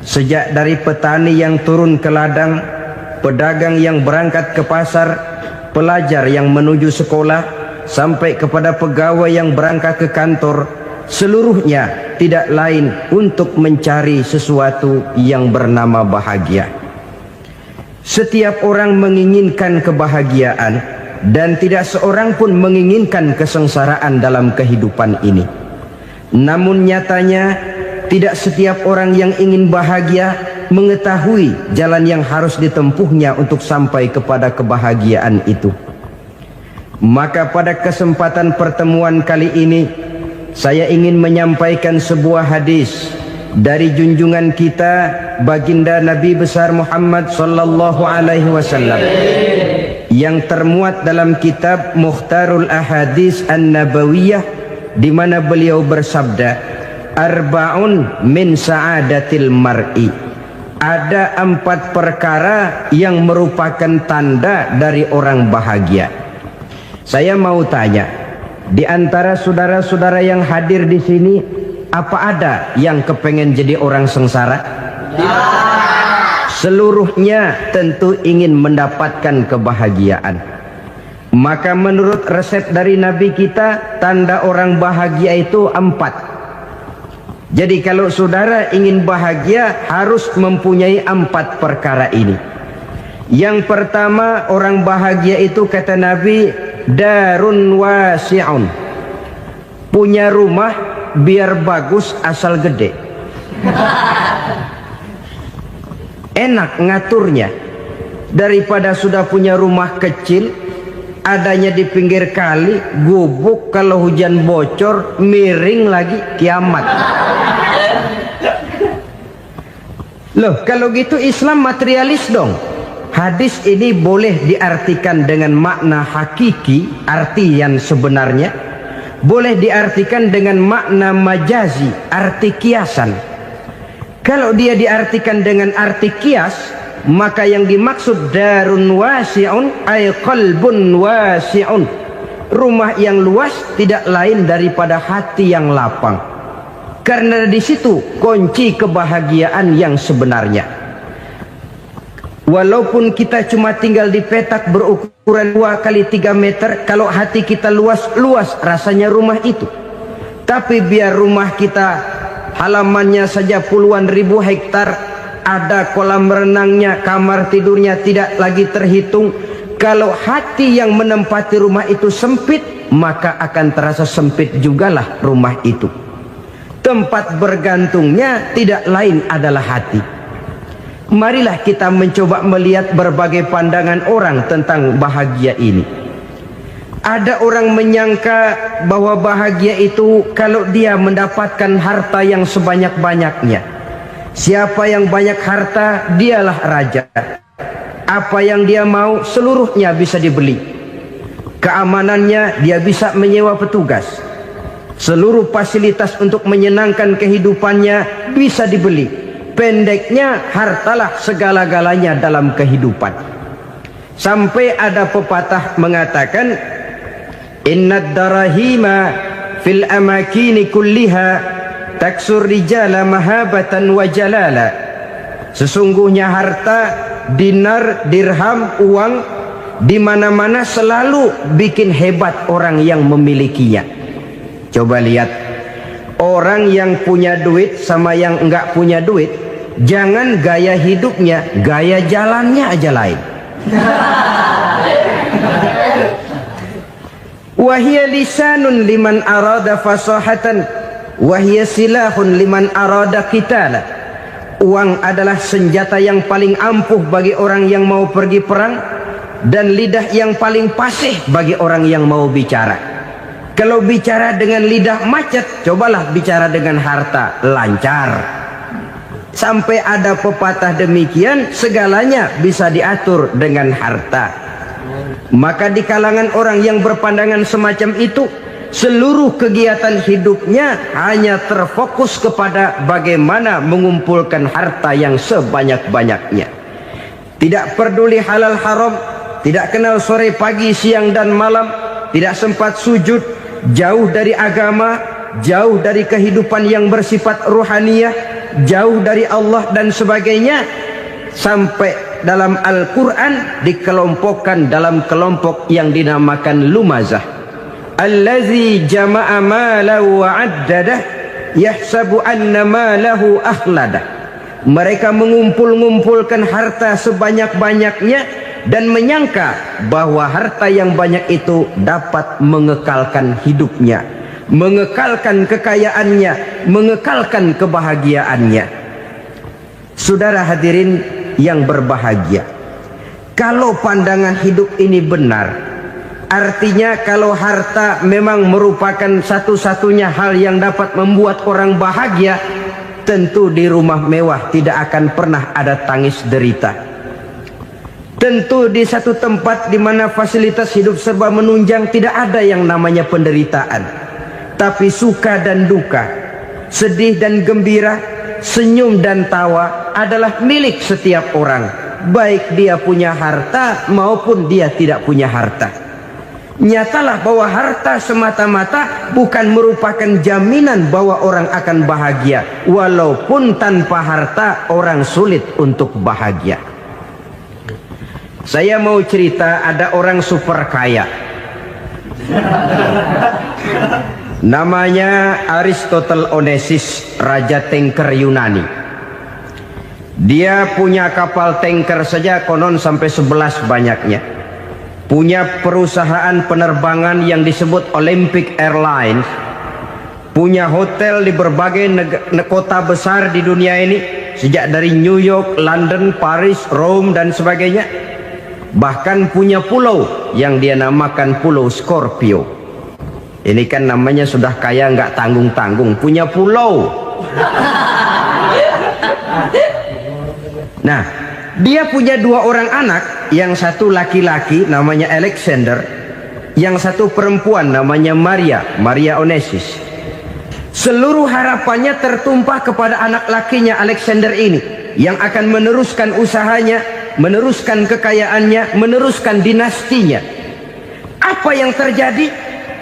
Sejak dari petani yang turun ke ladang, pedagang yang berangkat ke pasar, pelajar yang menuju sekolah, sampai kepada pegawai yang berangkat ke kantor, seluruhnya tidak lain untuk mencari sesuatu yang bernama bahagia. Setiap orang menginginkan kebahagiaan, dan tidak seorang pun menginginkan kesengsaraan dalam kehidupan ini. Namun nyatanya tidak setiap orang yang ingin bahagia mengetahui jalan yang harus ditempuhnya untuk sampai kepada kebahagiaan itu. Maka pada kesempatan pertemuan kali ini, saya ingin menyampaikan sebuah hadis dari junjungan kita baginda Nabi besar Muhammad sallallahu alaihi wasallam. yang termuat dalam kitab Mukhtarul Ahadits An-Nabawiyah, di mana beliau bersabda, arba'un min sa'adatil mar'i. Ada 4 perkara yang merupakan tanda dari orang bahagia. Saya mau tanya, di antara saudara-saudara yang hadir di sini, apa ada yang kepengen jadi orang sengsara? Ya. Seluruhnya tentu ingin mendapatkan kebahagiaan. Maka menurut resep dari Nabi kita, tanda orang bahagia itu 4. Jadi kalau saudara ingin bahagia, harus mempunyai 4 perkara ini. Yang pertama, orang bahagia itu kata Nabi, darun wasi'un. Punya rumah biar bagus asal gede. Enak ngaturnya, daripada sudah punya rumah kecil, adanya di pinggir kali, gubuk, kalau hujan bocor, miring lagi, kiamat. Loh, kalau gitu Islam materialis dong. Hadis ini boleh diartikan dengan makna hakiki, arti yang sebenarnya. Boleh diartikan dengan makna majazi, arti kiasan. Kalau dia diartikan dengan arti kias, maka yang dimaksud darun wasi'un ay qalbun wasi'un. Rumah yang luas tidak lain daripada hati yang lapang. Karena di situ kunci kebahagiaan yang sebenarnya. Walaupun kita cuma tinggal di petak berukuran 2 kali 3 meter, kalau hati kita luas rasanya rumah itu. Tapi biar rumah kita halamannya saja puluhan ribu hektar, ada kolam renangnya, kamar tidurnya tidak lagi terhitung. Kalau hati yang menempati rumah itu sempit, maka akan terasa sempit jugalah rumah itu. Tempat bergantungnya tidak lain adalah hati. Marilah kita mencoba melihat berbagai pandangan orang tentang bahagia ini. Ada orang menyangka bahwa bahagia itu kalau dia mendapatkan harta yang sebanyak-banyaknya. Siapa yang banyak harta, dialah raja. Apa yang dia mau, seluruhnya bisa dibeli. Keamanannya, dia bisa menyewa petugas. Seluruh fasilitas untuk menyenangkan kehidupannya bisa dibeli. Pendeknya, hartalah segala-galanya dalam kehidupan. Sampai ada pepatah mengatakan, innad darahima fil amakini kulliha taksur rijala mahabatan wa jalala. Sesungguhnya harta, dinar, dirham, uang di mana-mana selalu bikin hebat orang yang memilikinya. Coba lihat, orang yang punya duit sama yang enggak punya duit, jangan gaya hidupnya, gaya jalannya aja lain. Wahia lisanun liman arada fasahatan, wahia silahun liman arada qitala. Uang adalah senjata yang paling ampuh bagi orang yang mau pergi perang, dan lidah yang paling fasih bagi orang yang mau bicara. Kalau bicara dengan lidah macet, cobalah bicara dengan harta, lancar. Sampai ada pepatah demikian, segalanya bisa diatur dengan harta. Maka di kalangan orang yang berpandangan semacam itu, seluruh kegiatan hidupnya hanya terfokus kepada bagaimana mengumpulkan harta yang sebanyak-banyaknya. Tidak peduli halal haram, tidak kenal sore pagi siang dan malam, tidak sempat sujud, jauh dari agama, jauh dari kehidupan yang bersifat ruhaniyah, jauh dari Allah dan sebagainya. Sampai dalam Al-Quran dikelompokkan dalam kelompok yang dinamakan lumazah. Allazi jama'a malahu wa addadah yahsabu anna malahu akhladah. Mereka mengumpul-ngumpulkan harta sebanyak-banyaknya dan menyangka bahwa harta yang banyak itu dapat mengekalkan hidupnya, mengekalkan kekayaannya, mengekalkan kebahagiaannya. Saudara hadirin yang berbahagia, kalau pandangan hidup ini benar, artinya kalau harta memang merupakan satu-satunya hal yang dapat membuat orang bahagia, tentu di rumah mewah tidak akan pernah ada tangis derita. Tentu di satu tempat di mana fasilitas hidup serba menunjang, tidak ada yang namanya penderitaan. Tapi suka dan duka, sedih dan gembira, senyum dan tawa adalah milik setiap orang, baik dia punya harta maupun dia tidak punya harta. Nyatalah bahwa harta semata-mata bukan merupakan jaminan bahwa orang akan bahagia. Walaupun tanpa harta orang sulit untuk bahagia. Saya mau cerita, ada orang super kaya. Namanya Aristotle Onesius, Raja Tanker Yunani. Dia punya kapal tanker saja konon sampai 11 banyaknya. Punya perusahaan penerbangan yang disebut Olympic Airlines. Punya hotel di berbagai kota besar di dunia ini, sejak dari New York, London, Paris, Rome dan sebagainya. Bahkan punya pulau yang dia namakan Pulau Scorpio. Ini kan namanya sudah kaya nggak tanggung-tanggung, punya pulau. Nah, dia punya 2 orang anak, yang satu laki-laki namanya Alexander, yang satu perempuan namanya Maria Onesius. Seluruh harapannya tertumpah kepada anak lakinya Alexander ini, yang akan meneruskan usahanya, meneruskan kekayaannya, meneruskan dinastinya. Apa yang terjadi?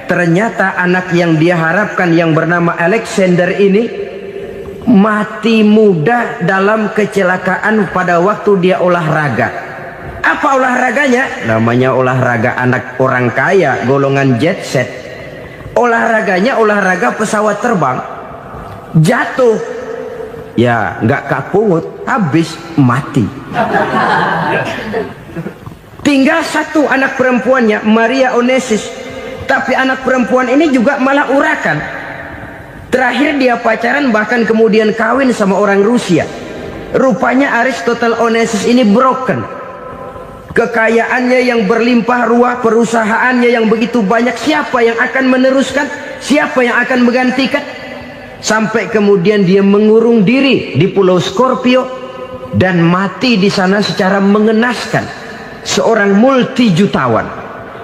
Ternyata anak yang dia harapkan yang bernama Alexander ini mati muda dalam kecelakaan pada waktu dia olahraga. Apa olahraganya? Namanya olahraga anak orang kaya, golongan jet set. Olahraganya olahraga pesawat terbang. Jatuh, ya nggak kapungut, habis mati. Tinggal satu anak perempuannya, Maria Onesius. Tapi anak perempuan ini juga malah urakan. Terakhir dia pacaran, bahkan kemudian kawin sama orang Rusia. Rupanya Aristotle Onesius ini broken. Kekayaannya yang berlimpah ruah, perusahaannya yang begitu banyak, siapa yang akan meneruskan? Siapa yang akan menggantikan? Sampai kemudian dia mengurung diri di Pulau Scorpio dan mati di sana secara mengenaskan. Seorang multi jutawan,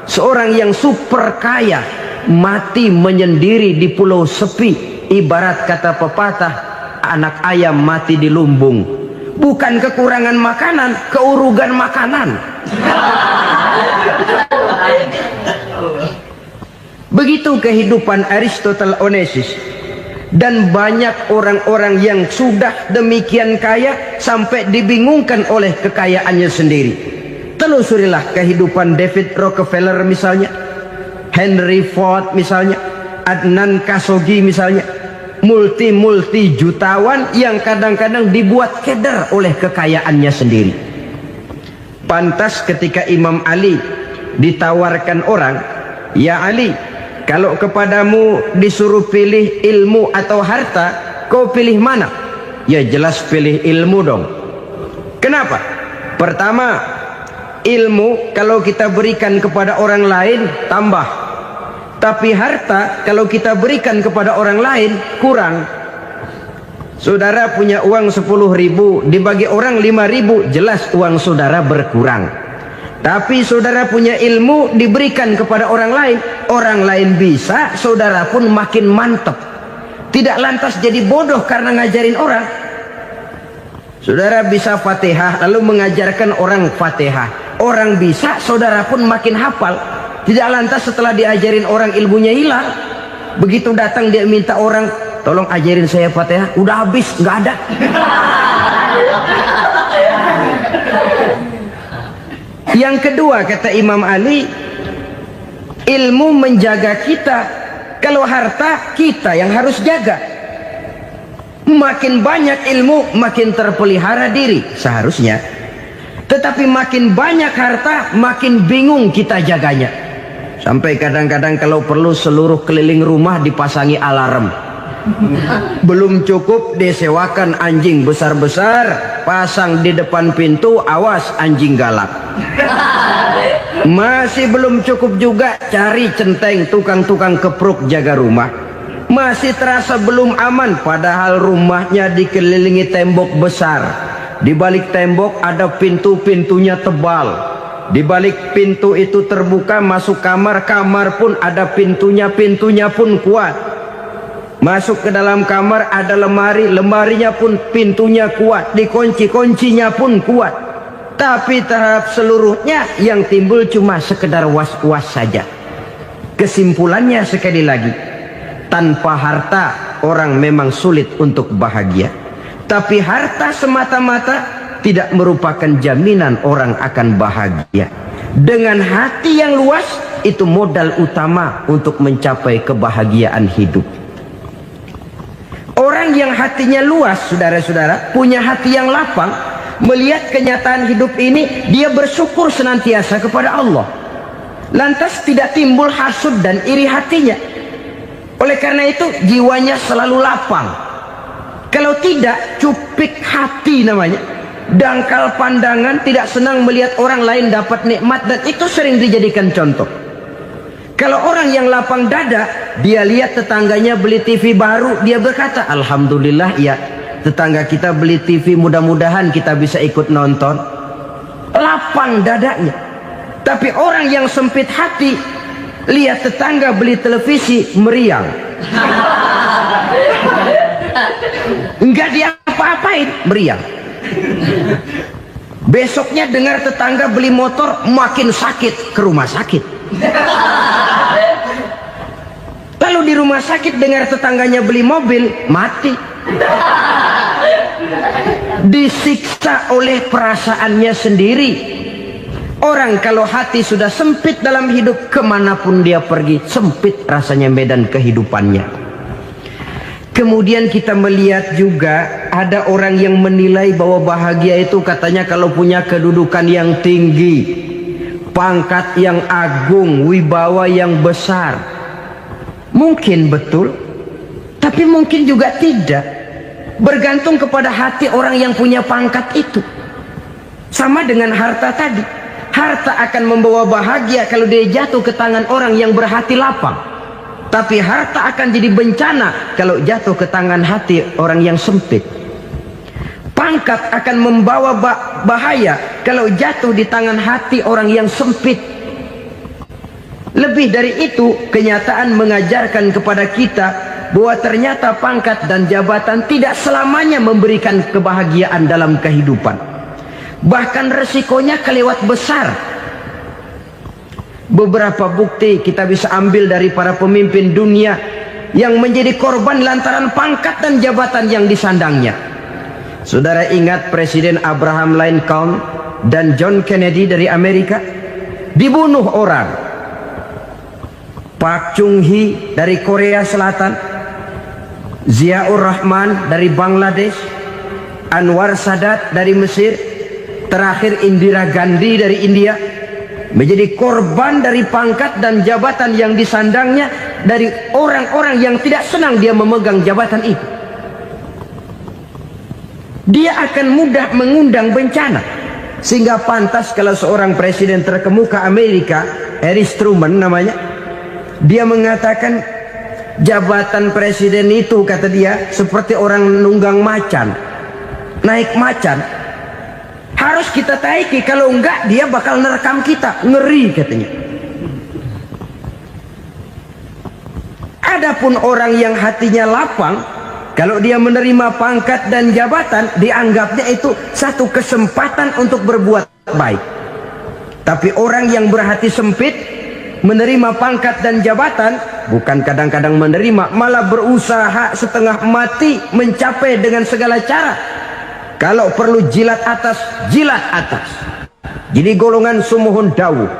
seorang yang super kaya, mati menyendiri di pulau sepi. Ibarat kata pepatah, anak ayam mati di lumbung. Bukan kekurangan makanan, keurugan makanan. Begitu kehidupan Aristotle Onesius. Dan banyak orang-orang yang sudah demikian kaya sampai dibingungkan oleh kekayaannya sendiri. Telusurilah kehidupan David Rockefeller misalnya, Henry Ford misalnya, Adnan Khashoggi misalnya. Multi jutawan yang kadang-kadang dibuat keder oleh kekayaannya sendiri. Pantas ketika Imam Ali ditawarkan orang, "Ya Ali, kalau kepadamu disuruh pilih ilmu atau harta, kau pilih mana?" Ya jelas pilih ilmu dong. Kenapa? Pertama, ilmu kalau kita berikan kepada orang lain tambah. Tapi harta kalau kita berikan kepada orang lain kurang. Saudara punya uang 10.000, dibagi orang 5.000, jelas uang saudara berkurang. Tapi saudara punya ilmu, diberikan kepada orang lain bisa, saudara pun makin mantap. Tidak lantas jadi bodoh karena ngajarin orang. Saudara bisa Fatihah lalu mengajarkan orang Fatihah. Orang bisa, saudara pun makin hafal. Tidak lantas setelah diajarin orang ilmunya hilang. Begitu datang dia minta orang, "Tolong ajarin saya Fatihah." Udah habis, nggak ada. Yang kedua kata Imam Ali, ilmu menjaga kita. Kalau harta, kita yang harus jaga. Makin banyak ilmu, makin terpelihara diri seharusnya. Tetapi makin banyak harta, makin bingung kita jaganya. Sampai kadang-kadang kalau perlu seluruh keliling rumah dipasangi alarm. Belum cukup disewakan anjing besar-besar, pasang di depan pintu, awas anjing galak. Masih belum cukup juga, cari centeng tukang-tukang kepruk jaga rumah. Masih terasa belum aman, padahal rumahnya dikelilingi tembok besar. Di balik tembok ada pintu-pintunya tebal. Di balik pintu itu terbuka masuk kamar, kamar pun ada pintunya, pintunya pun kuat. Masuk ke dalam kamar ada lemari, lemarinya pun pintunya kuat, dikunci, kuncinya pun kuat. Tapi terhadap seluruhnya yang timbul cuma sekedar was-was saja. Kesimpulannya sekali lagi, tanpa harta orang memang sulit untuk bahagia. Tapi harta semata-mata tidak merupakan jaminan orang akan bahagia. Dengan hati yang luas, itu modal utama untuk mencapai kebahagiaan hidup. Orang yang hatinya luas, saudara-saudara, punya hati yang lapang, melihat kenyataan hidup ini, dia bersyukur senantiasa kepada Allah. Lantas tidak timbul hasud dan iri hatinya. Oleh karena itu, jiwanya selalu lapang. Kalau tidak, cupik hati namanya. Dangkal pandangan, tidak senang melihat orang lain dapat nikmat, dan itu sering dijadikan contoh. Kalau orang yang lapang dada, dia lihat tetangganya beli TV baru, dia berkata, alhamdulillah ya, tetangga kita beli TV, mudah-mudahan kita bisa ikut nonton. Lapang dadanya. Tapi orang yang sempit hati, lihat tetangga beli televisi, meriang. Enggak diapa-apain, meriang. Besoknya dengar tetangga beli motor, makin sakit, ke rumah sakit. Lalu di rumah sakit dengar tetangganya beli mobil, mati. Disiksa oleh perasaannya sendiri. Orang kalau hati sudah sempit dalam hidup, kemanapun dia pergi, sempit rasanya medan kehidupannya. Kemudian kita melihat juga ada orang yang menilai bahwa bahagia itu katanya kalau punya kedudukan yang tinggi, pangkat yang agung, wibawa yang besar. Mungkin betul, tapi mungkin juga tidak. Bergantung kepada hati orang yang punya pangkat itu. Sama dengan harta tadi. Harta akan membawa bahagia kalau dia jatuh ke tangan orang yang berhati lapang. Tapi harta akan jadi bencana kalau jatuh ke tangan hati orang yang sempit. Pangkat akan membawa bahaya kalau jatuh di tangan hati orang yang sempit. Lebih dari itu, kenyataan mengajarkan kepada kita bahwa ternyata pangkat dan jabatan tidak selamanya memberikan kebahagiaan dalam kehidupan. Bahkan resikonya kelewat besar. Beberapa bukti kita bisa ambil dari para pemimpin dunia yang menjadi korban lantaran pangkat dan jabatan yang disandangnya. Saudara ingat Presiden Abraham Lincoln dan John Kennedy dari Amerika? Dibunuh orang. Park Chung-hee dari Korea Selatan, Ziaur Rahman dari Bangladesh, Anwar Sadat dari Mesir, terakhir Indira Gandhi dari India, menjadi korban dari pangkat dan jabatan yang disandangnya dari orang-orang yang tidak senang dia memegang jabatan itu. Dia akan mudah mengundang bencana. Sehingga pantas kalau seorang presiden terkemuka Amerika, Harry Truman namanya, dia mengatakan jabatan presiden itu, kata dia, seperti orang nunggang macan, naik macan. Harus kita taiki, kalau enggak dia bakal nerekam kita, ngeri katanya. Adapun orang yang hatinya lapang, kalau dia menerima pangkat dan jabatan, dianggapnya itu satu kesempatan untuk berbuat baik. Tapi orang yang berhati sempit, menerima pangkat dan jabatan, bukan kadang-kadang menerima, malah berusaha setengah mati mencapai dengan segala cara. Kalau perlu jilat atas, jilat atas. Jadi golongan sumuhun dawuh.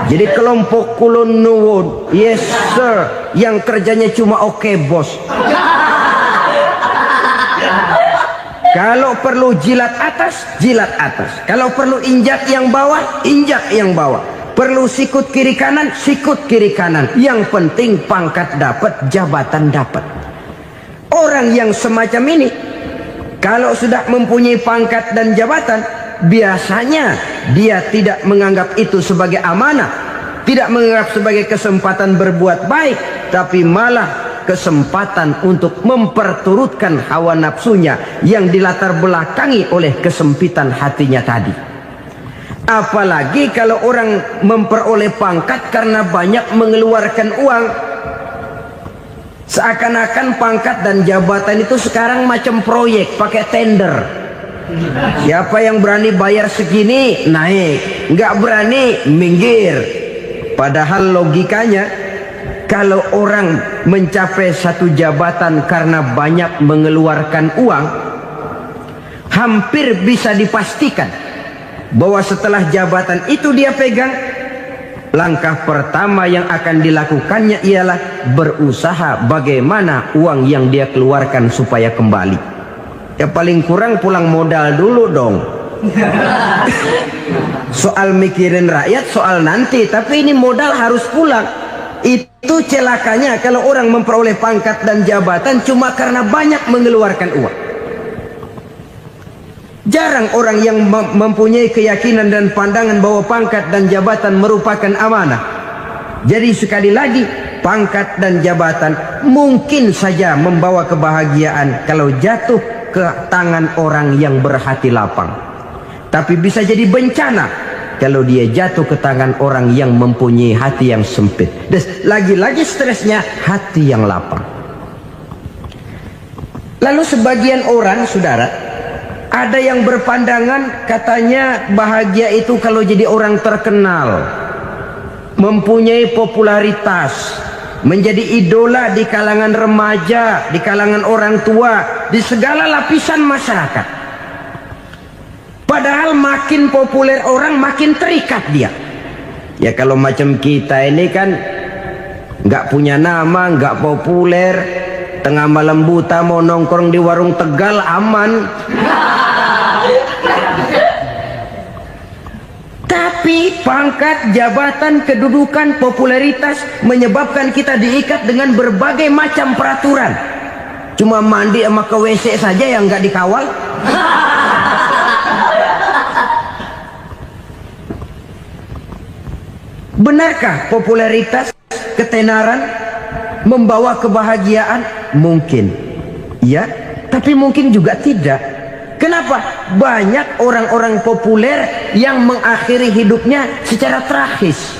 Jadi kelompok kulon nuwun, yes sir, yang kerjanya cuma oke bos. Kalau perlu jilat atas, jilat atas. Kalau perlu injak yang bawah, injak yang bawah. Perlu sikut kiri kanan, sikut kiri kanan. Yang penting pangkat dapat, jabatan dapat. Orang yang semacam ini, kalau sudah mempunyai pangkat dan jabatan, biasanya dia tidak menganggap itu sebagai amanah, tidak menganggap sebagai kesempatan berbuat baik, tapi malah kesempatan untuk memperturutkan hawa nafsunya yang dilatar belakangi oleh kesempitan hatinya tadi. Apalagi kalau orang memperoleh pangkat karena banyak mengeluarkan uang. Seakan-akan pangkat dan jabatan itu sekarang macam proyek, pakai tender. Siapa yang berani bayar segini naik, nggak berani minggir. Padahal logikanya, kalau orang mencapai satu jabatan karena banyak mengeluarkan uang, hampir bisa dipastikan bahwa setelah jabatan itu dia pegang, langkah pertama yang akan dilakukannya ialah berusaha bagaimana uang yang dia keluarkan supaya kembali. Ya paling kurang pulang modal dulu dong. Soal mikirin rakyat soal nanti, tapi ini modal harus pulang. Itu celakanya kalau orang memperoleh pangkat dan jabatan cuma karena banyak mengeluarkan uang. Jarang orang yang mempunyai keyakinan dan pandangan bahwa pangkat dan jabatan merupakan amanah. Jadi sekali lagi, pangkat dan jabatan mungkin saja membawa kebahagiaan kalau jatuh ke tangan orang yang berhati lapang. Tapi bisa jadi bencana kalau dia jatuh ke tangan orang yang mempunyai hati yang sempit. Dan lagi-lagi stresnya hati yang lapang. Lalu sebagian orang, saudara, ada yang berpandangan katanya bahagia itu kalau jadi orang terkenal, mempunyai popularitas, menjadi idola di kalangan remaja, di kalangan orang tua, di segala lapisan masyarakat. Padahal makin populer orang makin terikat dia. Ya kalau macam kita ini kan nggak punya nama, nggak populer, tengah malam buta mau nongkrong di warung Tegal aman. Tapi pangkat, jabatan, kedudukan, popularitas menyebabkan kita diikat dengan berbagai macam peraturan. Cuma mandi sama ke WC saja yang nggak dikawal. Benarkah popularitas, ketenaran membawa kebahagiaan? Mungkin, ya, tapi mungkin juga tidak. Kenapa? Banyak orang-orang populer yang mengakhiri hidupnya secara tragis.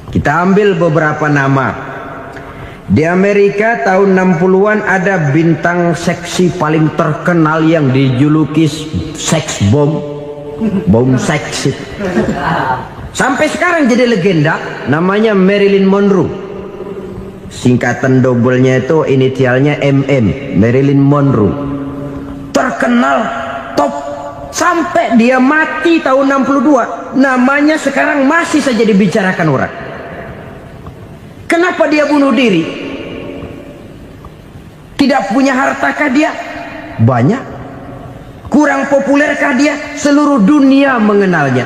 Kita ambil beberapa nama. Di Amerika tahun 60-an ada bintang seksi paling terkenal yang dijuluki seks bom. Bom seks. Sampai sekarang jadi legenda, namanya Marilyn Monroe. Singkatan dobelnya itu inisialnya MM, Marilyn Monroe. Terkenal, top, sampai dia mati tahun 62, namanya sekarang masih saja dibicarakan orang. Kenapa dia bunuh diri? Tidak punya hartakah dia? Banyak. Kurang populerkah dia? Seluruh dunia mengenalnya.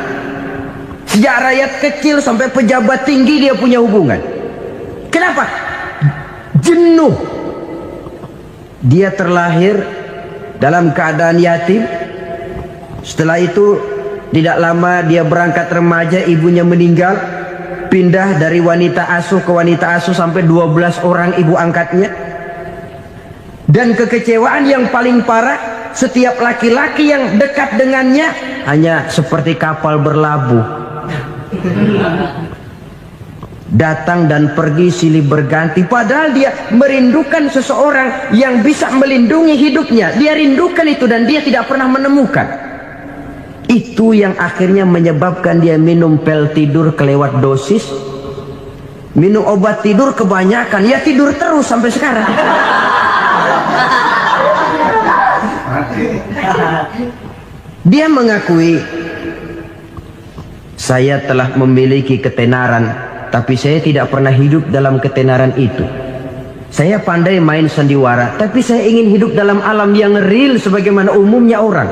Sejak rakyat kecil sampai pejabat tinggi dia punya hubungan. Kenapa? Jenuh. Dia terlahir dalam keadaan yatim. Setelah itu tidak lama dia berangkat remaja, ibunya meninggal, pindah dari wanita asuh ke wanita asuh sampai 12 orang ibu angkatnya. Dan kekecewaan yang paling parah, setiap laki-laki yang dekat dengannya hanya seperti kapal berlabuh, datang dan pergi silih berganti. Padahal dia merindukan seseorang yang bisa melindungi hidupnya. Dia rindukan itu dan dia tidak pernah menemukan. Itu yang akhirnya menyebabkan dia minum pil tidur kelewat dosis, minum obat tidur kebanyakan, ya tidur terus sampai sekarang. Dia mengakui, saya telah memiliki ketenaran, tapi saya tidak pernah hidup dalam ketenaran itu. Saya pandai main sandiwara, tapi saya ingin hidup dalam alam yang real sebagaimana umumnya orang.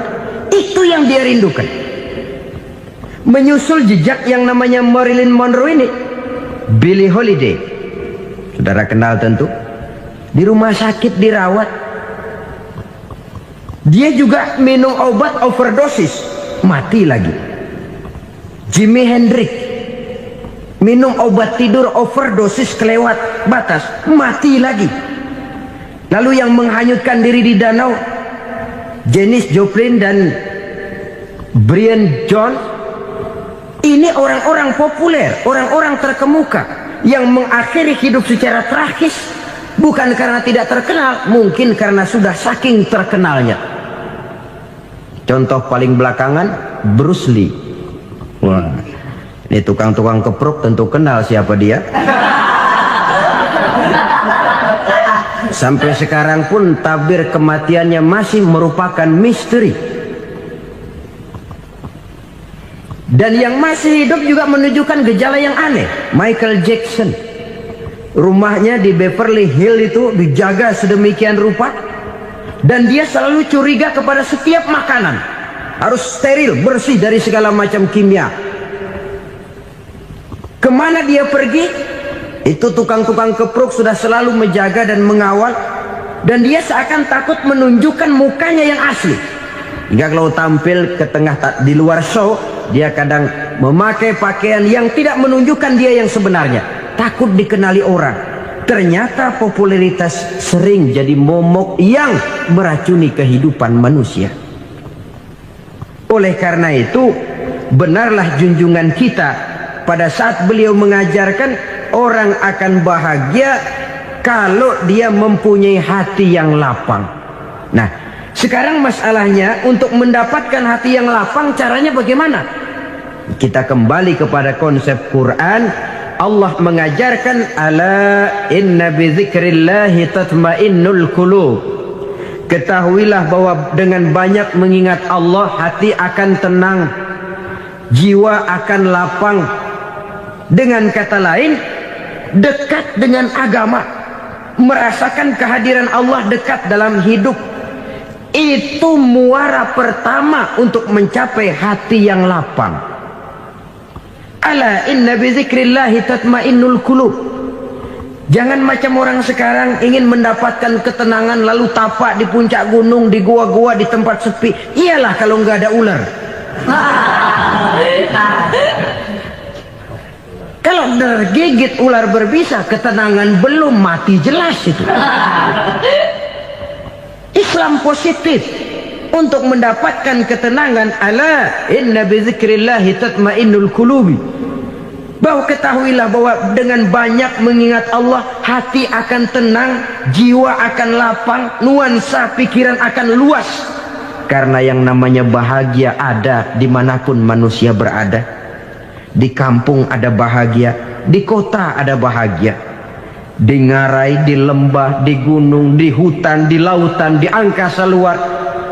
Itu yang dia rindukan. Menyusul jejak yang namanya Marilyn Monroe ini, Billie Holiday, saudara kenal tentu, di rumah sakit dirawat. Dia juga minum obat overdosis, mati lagi. Jimi Hendrix minum obat tidur overdosis kelewat batas, mati lagi. Lalu yang menghanyutkan diri di danau, Janis Joplin dan Brian Jones. Ini orang-orang populer, orang-orang terkemuka yang mengakhiri hidup secara tragis, bukan karena tidak terkenal, mungkin karena sudah saking terkenalnya. Contoh paling belakangan, Bruce Lee. Wah, ini tukang-tukang keprok tentu kenal siapa dia. Sampai sekarang pun tabir kematiannya masih merupakan misteri. Dan yang masih hidup juga menunjukkan gejala yang aneh. Michael Jackson, rumahnya di Beverly Hills itu dijaga sedemikian rupa, dan dia selalu curiga kepada setiap makanan harus steril, bersih dari segala macam kimia. Kemana dia pergi, itu tukang-tukang keprok sudah selalu menjaga dan mengawal, dan dia seakan takut menunjukkan mukanya yang asli. Hingga kalau tampil ke tengah di luar show, dia kadang memakai pakaian yang tidak menunjukkan dia yang sebenarnya, takut dikenali orang. Ternyata popularitas sering jadi momok yang meracuni kehidupan manusia. Oleh karena itu, benarlah junjungan kita pada saat beliau mengajarkan orang akan bahagia kalau dia mempunyai hati yang lapang. Nah, sekarang masalahnya untuk mendapatkan hati yang lapang, caranya bagaimana? Kita kembali kepada konsep Quran. Allah mengajarkan, ala inna bidzikrillahi tatmainnul qulub. Ketahuilah bahwa dengan banyak mengingat Allah, hati akan tenang, jiwa akan lapang. Dengan kata lain, dekat dengan agama, merasakan kehadiran Allah dekat dalam hidup, itu muara pertama untuk mencapai hati yang lapang. Ala inna bizikrillahi tatmainnul qulub. Jangan macam orang sekarang ingin mendapatkan ketenangan lalu tapak di puncak gunung, di gua-gua, di tempat sepi. Iyalah kalau nggak ada ular. Kalau tergigit ular berbisa, ketenangan belum, mati jelas itu. Islam positif untuk mendapatkan ketenangan. Ala inna bizikrillahi tatmainnul qulubi. Bahwa ketahuilah bahwa dengan banyak mengingat Allah, hati akan tenang, jiwa akan lapang, nuansa pikiran akan luas. Karena yang namanya bahagia ada dimanapun manusia berada. Di kampung ada bahagia, di kota ada bahagia, di ngarai, di lembah, di gunung, di hutan, di lautan, di angkasa luar,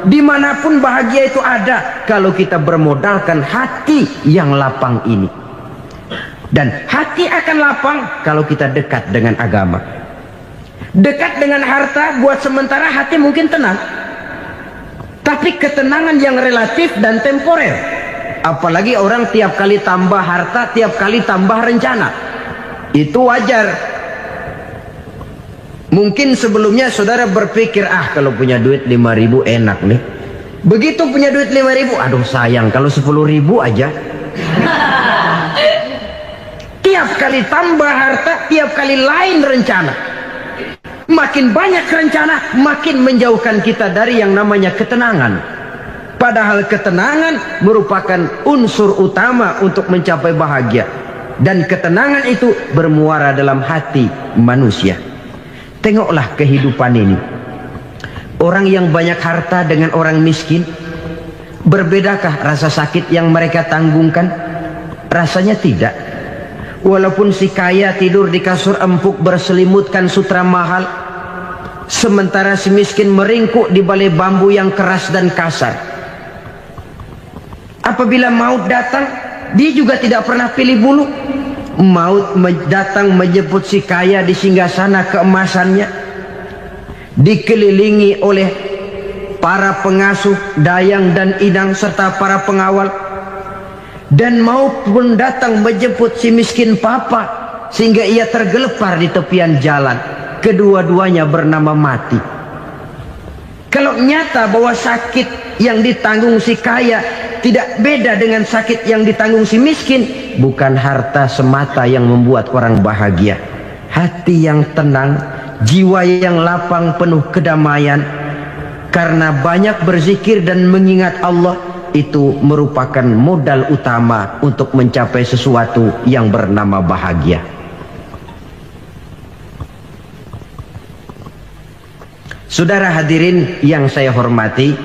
dimanapun bahagia itu ada kalau kita bermodalkan hati yang lapang ini. Dan hati akan lapang kalau kita dekat dengan agama. Dekat dengan harta buat sementara hati mungkin tenang, tapi ketenangan yang relatif dan temporer. Apalagi orang tiap kali tambah harta, tiap kali tambah rencana. Itu wajar. Mungkin sebelumnya saudara berpikir, kalau punya duit 5.000 enak nih. Begitu punya duit 5.000, aduh sayang kalau 10.000 aja. Tiap kali tambah harta, tiap kali lain rencana. Makin banyak rencana, makin menjauhkan kita dari yang namanya ketenangan. Padahal ketenangan merupakan unsur utama untuk mencapai bahagia. Dan ketenangan itu bermuara dalam hati manusia. Tengoklah kehidupan ini. Orang yang banyak harta dengan orang miskin, berbedakah rasa sakit yang mereka tanggungkan? Rasanya tidak. Walaupun si kaya tidur di kasur empuk berselimutkan sutra mahal, sementara si miskin meringkuk di balai bambu yang keras dan kasar. Apabila maut datang, dia juga tidak pernah pilih bulu. Maut datang menjemput si kaya di singgasana keemasannya, dikelilingi oleh para pengasuh, dayang dan inang serta para pengawal. Dan maut pun datang menjemput si miskin papa, sehingga ia tergelepar di tepian jalan. Kedua-duanya bernama mati. Kalau nyata bahwa sakit yang ditanggung si kaya tidak beda dengan sakit yang ditanggung si miskin, bukan harta semata yang membuat orang bahagia. Hati yang tenang, jiwa yang lapang penuh kedamaian karena banyak berzikir dan mengingat Allah, itu merupakan modal utama untuk mencapai sesuatu yang bernama bahagia. Saudara hadirin yang saya hormati,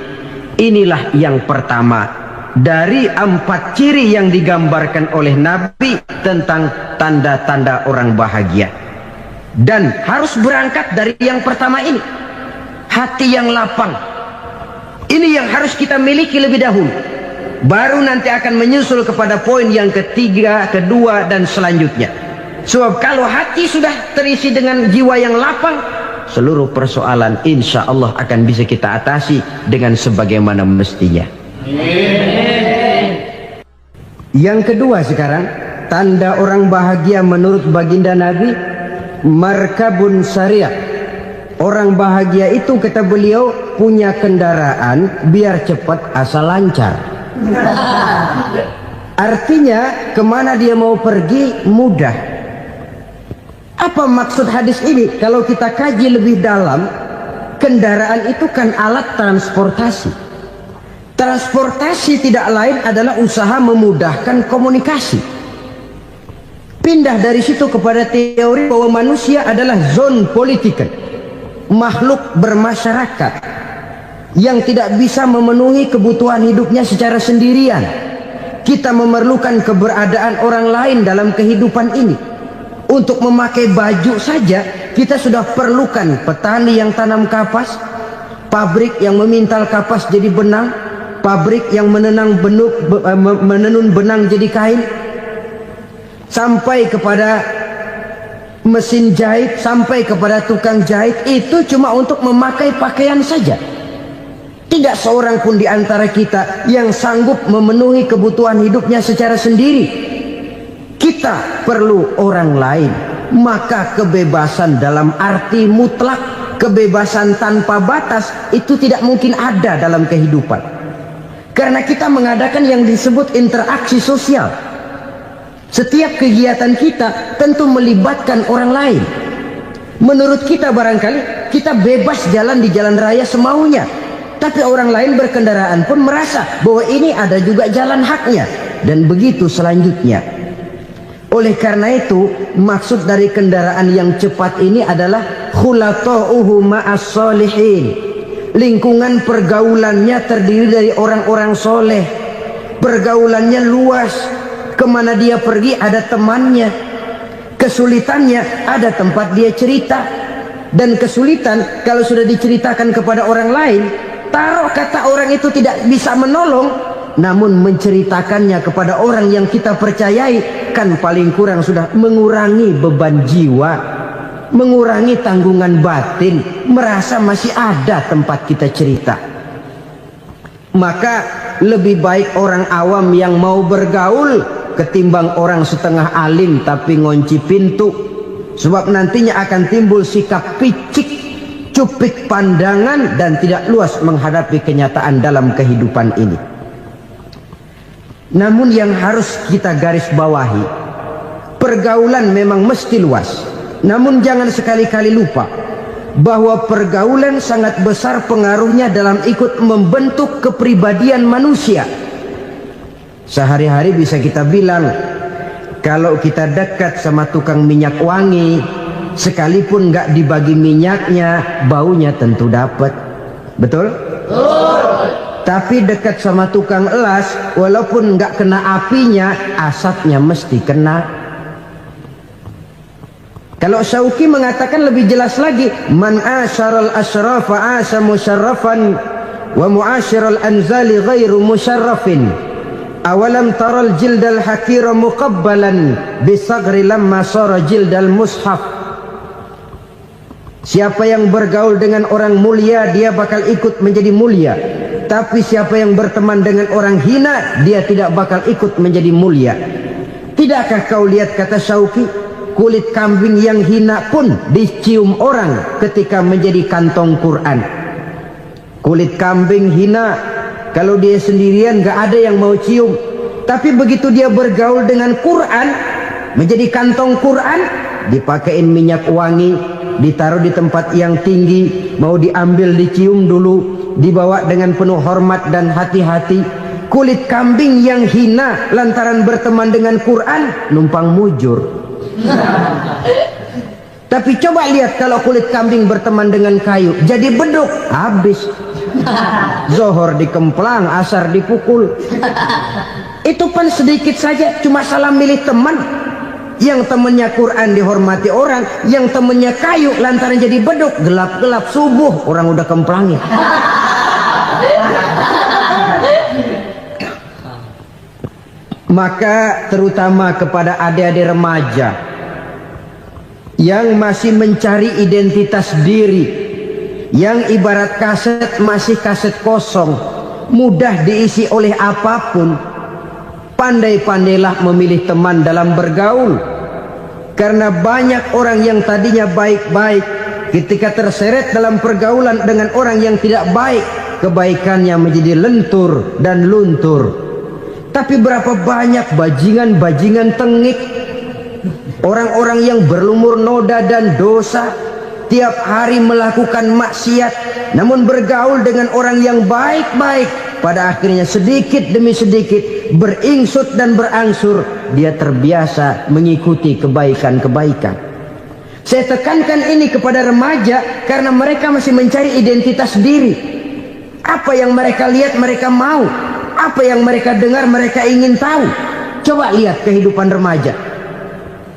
inilah yang pertama dari 4 ciri yang digambarkan oleh Nabi tentang tanda-tanda orang bahagia. Dan harus berangkat dari yang pertama ini, hati yang lapang. Ini yang harus kita miliki lebih dahulu, baru nanti akan menyusul kepada poin yang ketiga, kedua, dan selanjutnya. Sebab kalau hati sudah terisi dengan jiwa yang lapang, seluruh persoalan insya Allah akan bisa kita atasi dengan sebagaimana mestinya. Yang kedua sekarang, tanda orang bahagia menurut baginda Nabi, markabun syariah. Orang bahagia itu, kata beliau, punya kendaraan biar cepat asal lancar. Artinya kemana dia mau pergi mudah. Apa maksud hadis ini? Kalau kita kaji lebih dalam, kendaraan itu kan alat transportasi. Transportasi tidak lain adalah usaha memudahkan komunikasi. Pindah dari situ kepada teori bahwa manusia adalah zon political, makhluk bermasyarakat yang tidak bisa memenuhi kebutuhan hidupnya secara sendirian. Kita memerlukan keberadaan orang lain dalam kehidupan ini. Untuk memakai baju saja kita sudah perlukan petani yang tanam kapas, pabrik yang memintal kapas jadi benang, pabrik yang menenun benang jadi kain, sampai kepada mesin jahit, sampai kepada tukang jahit. Itu cuma untuk memakai pakaian saja. Tidak seorang pun di antara kita yang sanggup memenuhi kebutuhan hidupnya secara sendiri. Kita perlu orang lain. Maka kebebasan dalam arti mutlak, kebebasan tanpa batas, itu tidak mungkin ada dalam kehidupan. Karena kita mengadakan yang disebut interaksi sosial. Setiap kegiatan kita tentu melibatkan orang lain. Menurut kita barangkali kita bebas jalan di jalan raya semaunya, tapi orang lain berkendaraan pun merasa bahwa ini ada juga jalan haknya, dan begitu selanjutnya. Oleh karena itu, maksud dari kendaraan yang cepat ini adalah khulata'uhu ma'as solihin. Lingkungan pergaulannya terdiri dari orang-orang soleh. Pergaulannya luas. Kemana dia pergi ada temannya. Kesulitannya ada tempat dia cerita. Dan kesulitan kalau sudah diceritakan kepada orang lain, taruh kata orang itu tidak bisa menolong, namun menceritakannya kepada orang yang kita percayai, kan paling kurang sudah mengurangi beban jiwa, mengurangi tanggungan batin, merasa masih ada tempat kita cerita. Maka lebih baik orang awam yang mau bergaul ketimbang orang setengah alim tapi ngunci pintu. Sebab nantinya akan timbul sikap picik, cupik pandangan, dan tidak luas menghadapi kenyataan dalam kehidupan ini. Namun yang harus kita garis bawahi, pergaulan memang mesti luas. Namun jangan sekali-kali lupa bahwa pergaulan sangat besar pengaruhnya dalam ikut membentuk kepribadian manusia. Sehari-hari bisa kita bilang, kalau kita dekat sama tukang minyak wangi, sekalipun nggak dibagi minyaknya, baunya tentu dapat. Betul? Tapi dekat sama tukang elas, walaupun nggak kena apinya, asapnya mesti kena. Kalau Syauqi mengatakan lebih jelas lagi, man asyaral asrafa asa musyarrafan wa muasyiral anzali ghairu musyarrafin. Awalam taral jildal hakira muqabbalan bisagri lamma sara jildal mushaf. Siapa yang bergaul dengan orang mulia, dia bakal ikut menjadi mulia. Tapi siapa yang berteman dengan orang hina, dia tidak bakal ikut menjadi mulia. Tidakkah kau lihat, kata Syauqi, kulit kambing yang hina pun dicium orang ketika menjadi kantong Quran. Kulit kambing hina, kalau dia sendirian gak ada yang mau cium. Tapi begitu dia bergaul dengan Quran, menjadi kantong Quran, dipakein minyak wangi, ditaruh di tempat yang tinggi, mau diambil dicium dulu, dibawa dengan penuh hormat dan hati-hati. Kulit kambing yang hina lantaran berteman dengan Quran, numpang mujur. Tapi coba lihat kalau kulit kambing berteman dengan kayu, jadi beduk, habis. Zohor dikemplang, asar dipukul. Itu pun sedikit saja, cuma salah milih teman. Yang temannya Quran dihormati orang, yang temannya kayu lantaran jadi beduk, gelap-gelap subuh orang udah kemplangnya. Maka terutama kepada adik-adik remaja yang masih mencari identitas diri, yang ibarat kaset masih kaset kosong, mudah diisi oleh apapun, pandai-pandailah memilih teman dalam bergaul. Karena banyak orang yang tadinya baik-baik, ketika terseret dalam pergaulan dengan orang yang tidak baik, kebaikannya menjadi lentur dan luntur. Tapi berapa banyak bajingan-bajingan tengik, orang-orang yang berlumur noda dan dosa, tiap hari melakukan maksiat, namun bergaul dengan orang yang baik-baik, pada akhirnya sedikit demi sedikit beringsut dan berangsur dia terbiasa mengikuti kebaikan-kebaikan. Saya tekankan ini kepada remaja karena mereka masih mencari identitas diri. Apa yang mereka lihat mereka mau, apa yang mereka dengar mereka ingin tahu. Coba lihat kehidupan remaja.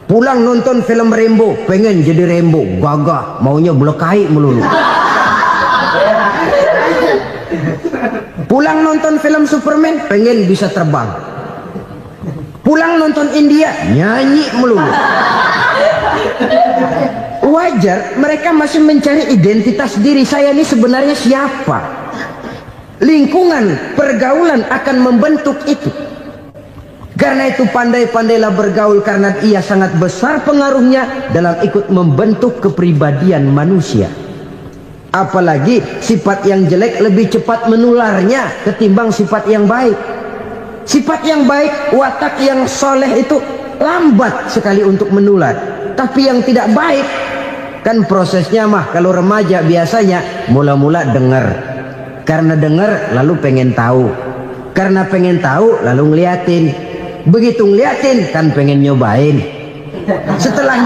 Pulang nonton film Rambo, pengen jadi Rambo, gagah, maunya belekai melulu. Pulang nonton film Superman, pengen bisa terbang. Pulang nonton India, nyanyi melulu. Wajar, mereka masih mencari identitas diri. Saya ini sebenarnya siapa? Lingkungan, pergaulan akan membentuk itu. Karena itu pandai-pandailah bergaul, karena ia sangat besar pengaruhnya dalam ikut membentuk kepribadian manusia. Apalagi sifat yang jelek lebih cepat menularnya ketimbang sifat yang baik. Sifat yang baik, watak yang soleh itu lambat sekali untuk menular. Tapi yang tidak baik, kan prosesnya mah kalau remaja biasanya mula-mula dengar. Karena dengar lalu pengen tahu. Karena pengen tahu lalu ngeliatin. Begitu ngeliatin kan pengen nyobain. Setelah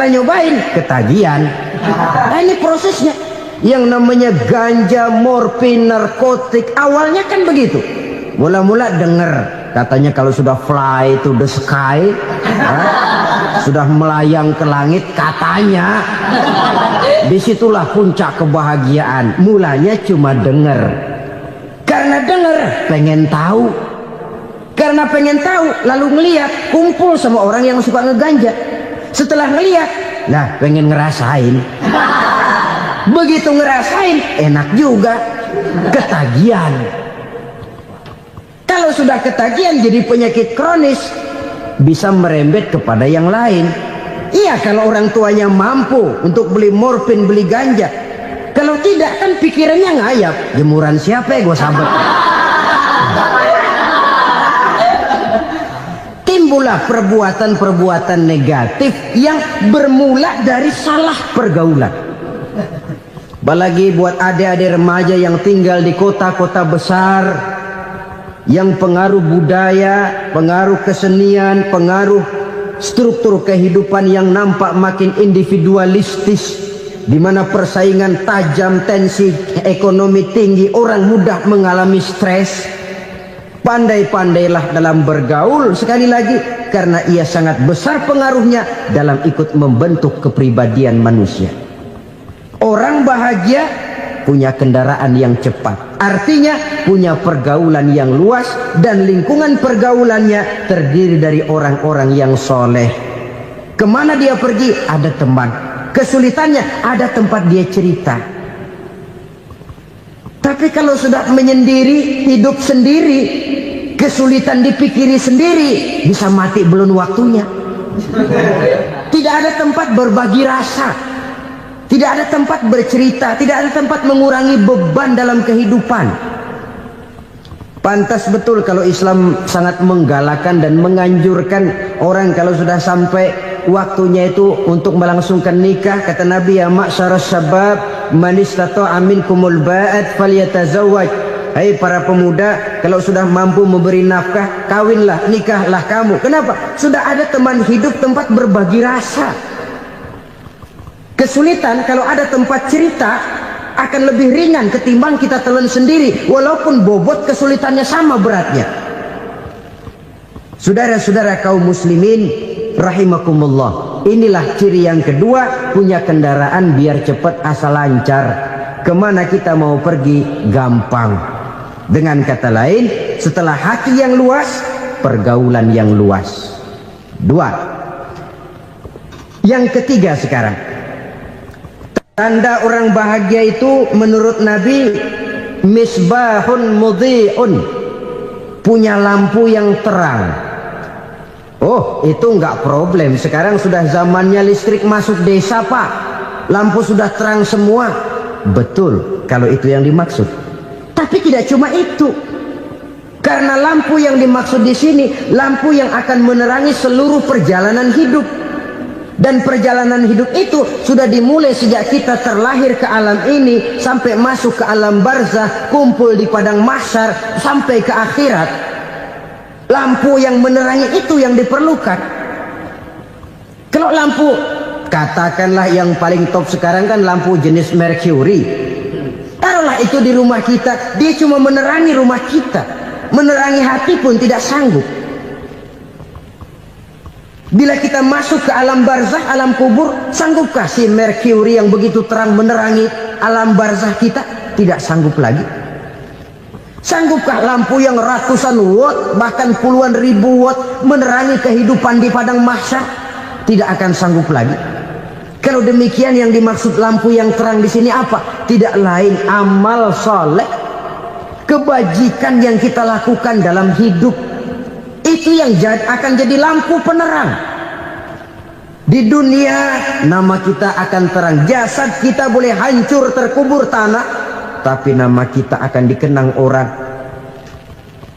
nyobain ketagihan. Nah ini prosesnya. Yang namanya ganja, morfin, narkotik, awalnya kan begitu. Mula-mula denger, katanya kalau sudah fly to the sky, sudah melayang ke langit, katanya disitulah puncak kebahagiaan. Mulanya cuma denger. Karena denger pengen tahu. Karena pengen tahu lalu ngeliat, kumpul sama orang yang suka ngeganja. Setelah ngeliat, nah pengen ngerasain. Begitu ngerasain enak juga, ketagihan. Kalau sudah ketagihan jadi penyakit kronis, bisa merembet kepada yang lain. Iya kalau orang tuanya mampu untuk beli morfin, beli ganja. Kalau tidak kan pikirannya ngayap, jemuran siapa ya gue sabet. Timbullah perbuatan-perbuatan negatif yang bermula dari salah pergaulan. Apalagi buat adik-adik remaja yang tinggal di kota-kota besar, yang pengaruh budaya, pengaruh kesenian, pengaruh struktur kehidupan yang nampak makin individualistis, di mana persaingan tajam, tensi ekonomi tinggi, orang mudah mengalami stres. Pandai-pandailah dalam bergaul, sekali lagi karena ia sangat besar pengaruhnya dalam ikut membentuk kepribadian manusia. Orang bahagia punya kendaraan yang cepat, artinya punya pergaulan yang luas, dan lingkungan pergaulannya terdiri dari orang-orang yang soleh. Kemana dia pergi ada teman, kesulitannya ada tempat dia cerita. Tapi kalau sudah menyendiri, hidup sendiri, kesulitan dipikiri sendiri, bisa mati belum waktunya. Tidak ada tempat berbagi rasa. Tidak ada tempat bercerita, tidak ada tempat mengurangi beban dalam kehidupan. Pantas betul kalau Islam sangat menggalakkan dan menganjurkan orang kalau sudah sampai waktunya itu untuk melangsungkan nikah. Kata Nabi, ya ma'syaras syabab man istata'a minkumul ba'at falyatazawwaj. Hai para pemuda, kalau sudah mampu memberi nafkah, kawinlah, nikahlah kamu. Kenapa? Sudah ada teman hidup, tempat berbagi rasa. Kesulitan kalau ada tempat cerita akan lebih ringan ketimbang kita telan sendiri, walaupun bobot kesulitannya sama beratnya. Saudara-saudara kaum muslimin rahimakumullah, inilah ciri yang kedua, punya kendaraan biar cepat asal lancar. Kemana kita mau pergi gampang. Dengan kata lain, setelah hati yang luas, pergaulan yang luas. Dua. Yang ketiga sekarang, tanda orang bahagia itu menurut Nabi, misbahun mudhi'un, punya lampu yang terang. Oh, itu enggak problem. Sekarang sudah zamannya listrik masuk desa, Pak. Lampu sudah terang semua. Betul, kalau itu yang dimaksud. Tapi tidak cuma itu. Karena lampu yang dimaksud di sini, lampu yang akan menerangi seluruh perjalanan hidup. Dan perjalanan hidup itu sudah dimulai sejak kita terlahir ke alam ini sampai masuk ke alam barzah, kumpul di padang mahsyar sampai ke akhirat. Lampu yang menerangi itu yang diperlukan. Kalau lampu, katakanlah yang paling top sekarang kan lampu jenis Mercury. Taruhlah itu di rumah kita, dia cuma menerangi rumah kita, menerangi hati pun tidak sanggup. Bila kita masuk ke alam barzah, alam kubur, sanggupkah si Mercury yang begitu terang menerangi alam barzah kita? Tidak sanggup lagi. Sanggupkah lampu yang ratusan watt, bahkan puluhan ribu watt menerangi kehidupan di padang mahsyar? Tidak akan sanggup lagi. Kalau demikian, yang dimaksud lampu yang terang di sini apa? Tidak lain amal soleh, kebajikan yang kita lakukan dalam hidup. Itu yang akan jadi lampu penerang. Di dunia nama kita akan terang. Jasad kita boleh hancur terkubur tanah, tapi nama kita akan dikenang orang.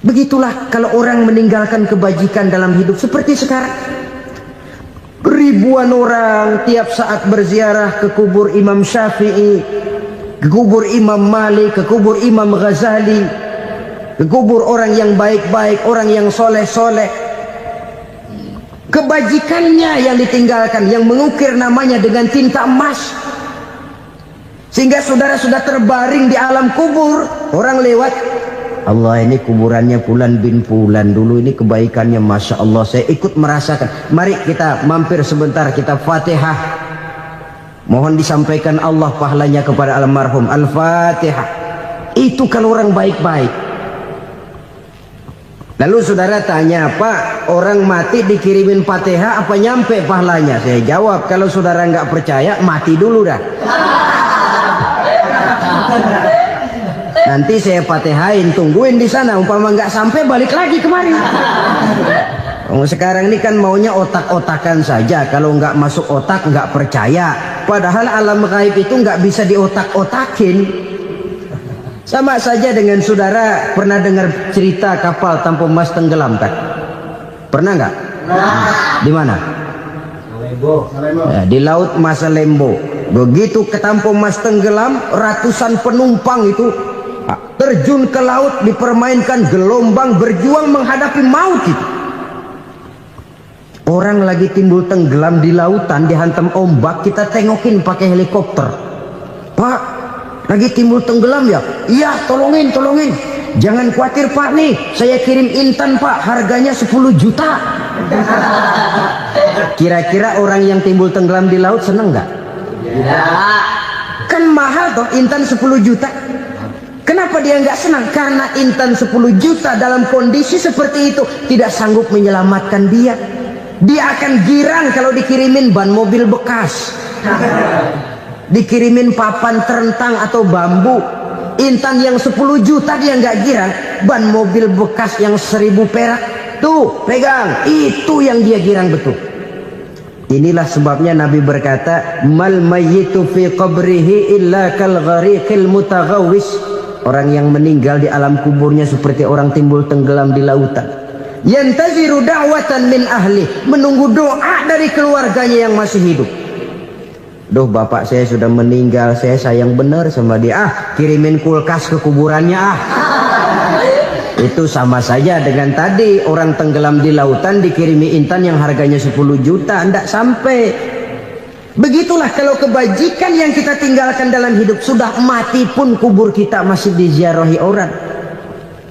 Begitulah kalau orang meninggalkan kebajikan dalam hidup seperti sekarang. Ribuan orang tiap saat berziarah ke kubur Imam Syafi'i, ke kubur Imam Malik, ke kubur Imam Ghazali, ke kubur orang yang baik-baik, orang yang soleh-soleh. Kebajikannya yang ditinggalkan, yang mengukir namanya dengan tinta emas. Sehingga saudara sudah terbaring di alam kubur, orang lewat, Allah, ini kuburannya Fulan bin Fulan, dulu ini kebaikannya Masya Allah, saya ikut merasakan. Mari kita mampir sebentar, kita Fatihah. Mohon disampaikan Allah pahalanya kepada almarhum. Al-Fatihah. Itu kalau orang baik-baik. Lalu saudara tanya, Pak, orang mati dikirimin Fatihah apa nyampe pahalanya? Saya jawab, kalau saudara nggak percaya, mati dulu dah. Nanti saya Fatihain, tungguin di sana. Umpama nggak sampai, balik lagi kemari. Sekarang ini kan maunya otak-otakan saja. Kalau nggak masuk otak, nggak percaya. Padahal alam gaib itu nggak bisa diotak-otakin. Sama saja dengan saudara pernah dengar cerita kapal tanpa emas tenggelam kan? Pernah nggak? Di mana? Di laut Masalembo. Begitu ke tanpa emas tenggelam, ratusan penumpang itu terjun ke laut, dipermainkan gelombang, berjuang menghadapi maut itu. Orang lagi timbul tenggelam di lautan, dihantam ombak, kita tengokin pakai helikopter. Pak, lagi timbul tenggelam ya? Iya, tolongin. Jangan khawatir Pak, nih saya kirim intan Pak, harganya 10 juta. Kira-kira orang yang timbul tenggelam di laut seneng nggak? Ya. Kan mahal toh intan 10 juta. Kenapa dia nggak senang? Karena intan 10 juta dalam kondisi seperti itu tidak sanggup menyelamatkan dia. Dia akan girang kalau dikirimin ban mobil bekas, dikirimin papan terentang atau bambu. Intan yang 10 juta dia nggak girang. Ban mobil bekas yang 1000 perak, tuh pegang, itu yang dia girang betul. Inilah sebabnya Nabi berkata, mal mayyitu fi qabrihi illa kal ghariqil mutaghawwis. Orang yang meninggal di alam kuburnya seperti orang timbul tenggelam di lautan. Yantaziru da'watan min ahli, menunggu doa dari keluarganya yang masih hidup. Duh, bapak saya sudah meninggal, saya sayang benar sama dia. Kirimin kulkas ke kuburannya Itu sama saja dengan tadi orang tenggelam di lautan dikirimi intan yang harganya 10 juta, tidak sampai. Begitulah kalau kebajikan yang kita tinggalkan dalam hidup, sudah mati pun kubur kita masih diziarahi orang.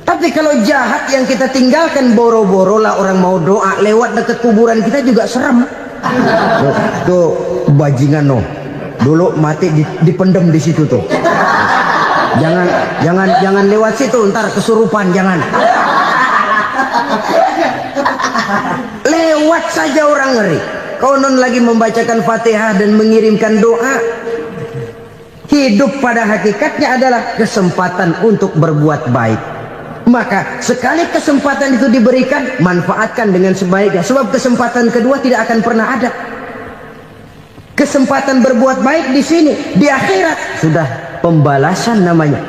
Tapi kalau jahat yang kita tinggalkan, boro-boro lah orang mau doa lewat dekat kuburan kita juga serem. Tuh bajingan dulu mati dipendem di situ tuh. Jangan lewat situ, ntar kesurupan, jangan. Lewat saja orang ngeri. Konon lagi membacakan Fatihah dan mengirimkan doa. Hidup pada hakikatnya adalah kesempatan untuk berbuat baik. Maka sekali kesempatan itu diberikan, manfaatkan dengan sebaiknya. Sebab kesempatan kedua tidak akan pernah ada. Kesempatan berbuat baik di sini, di akhirat sudah pembalasan namanya.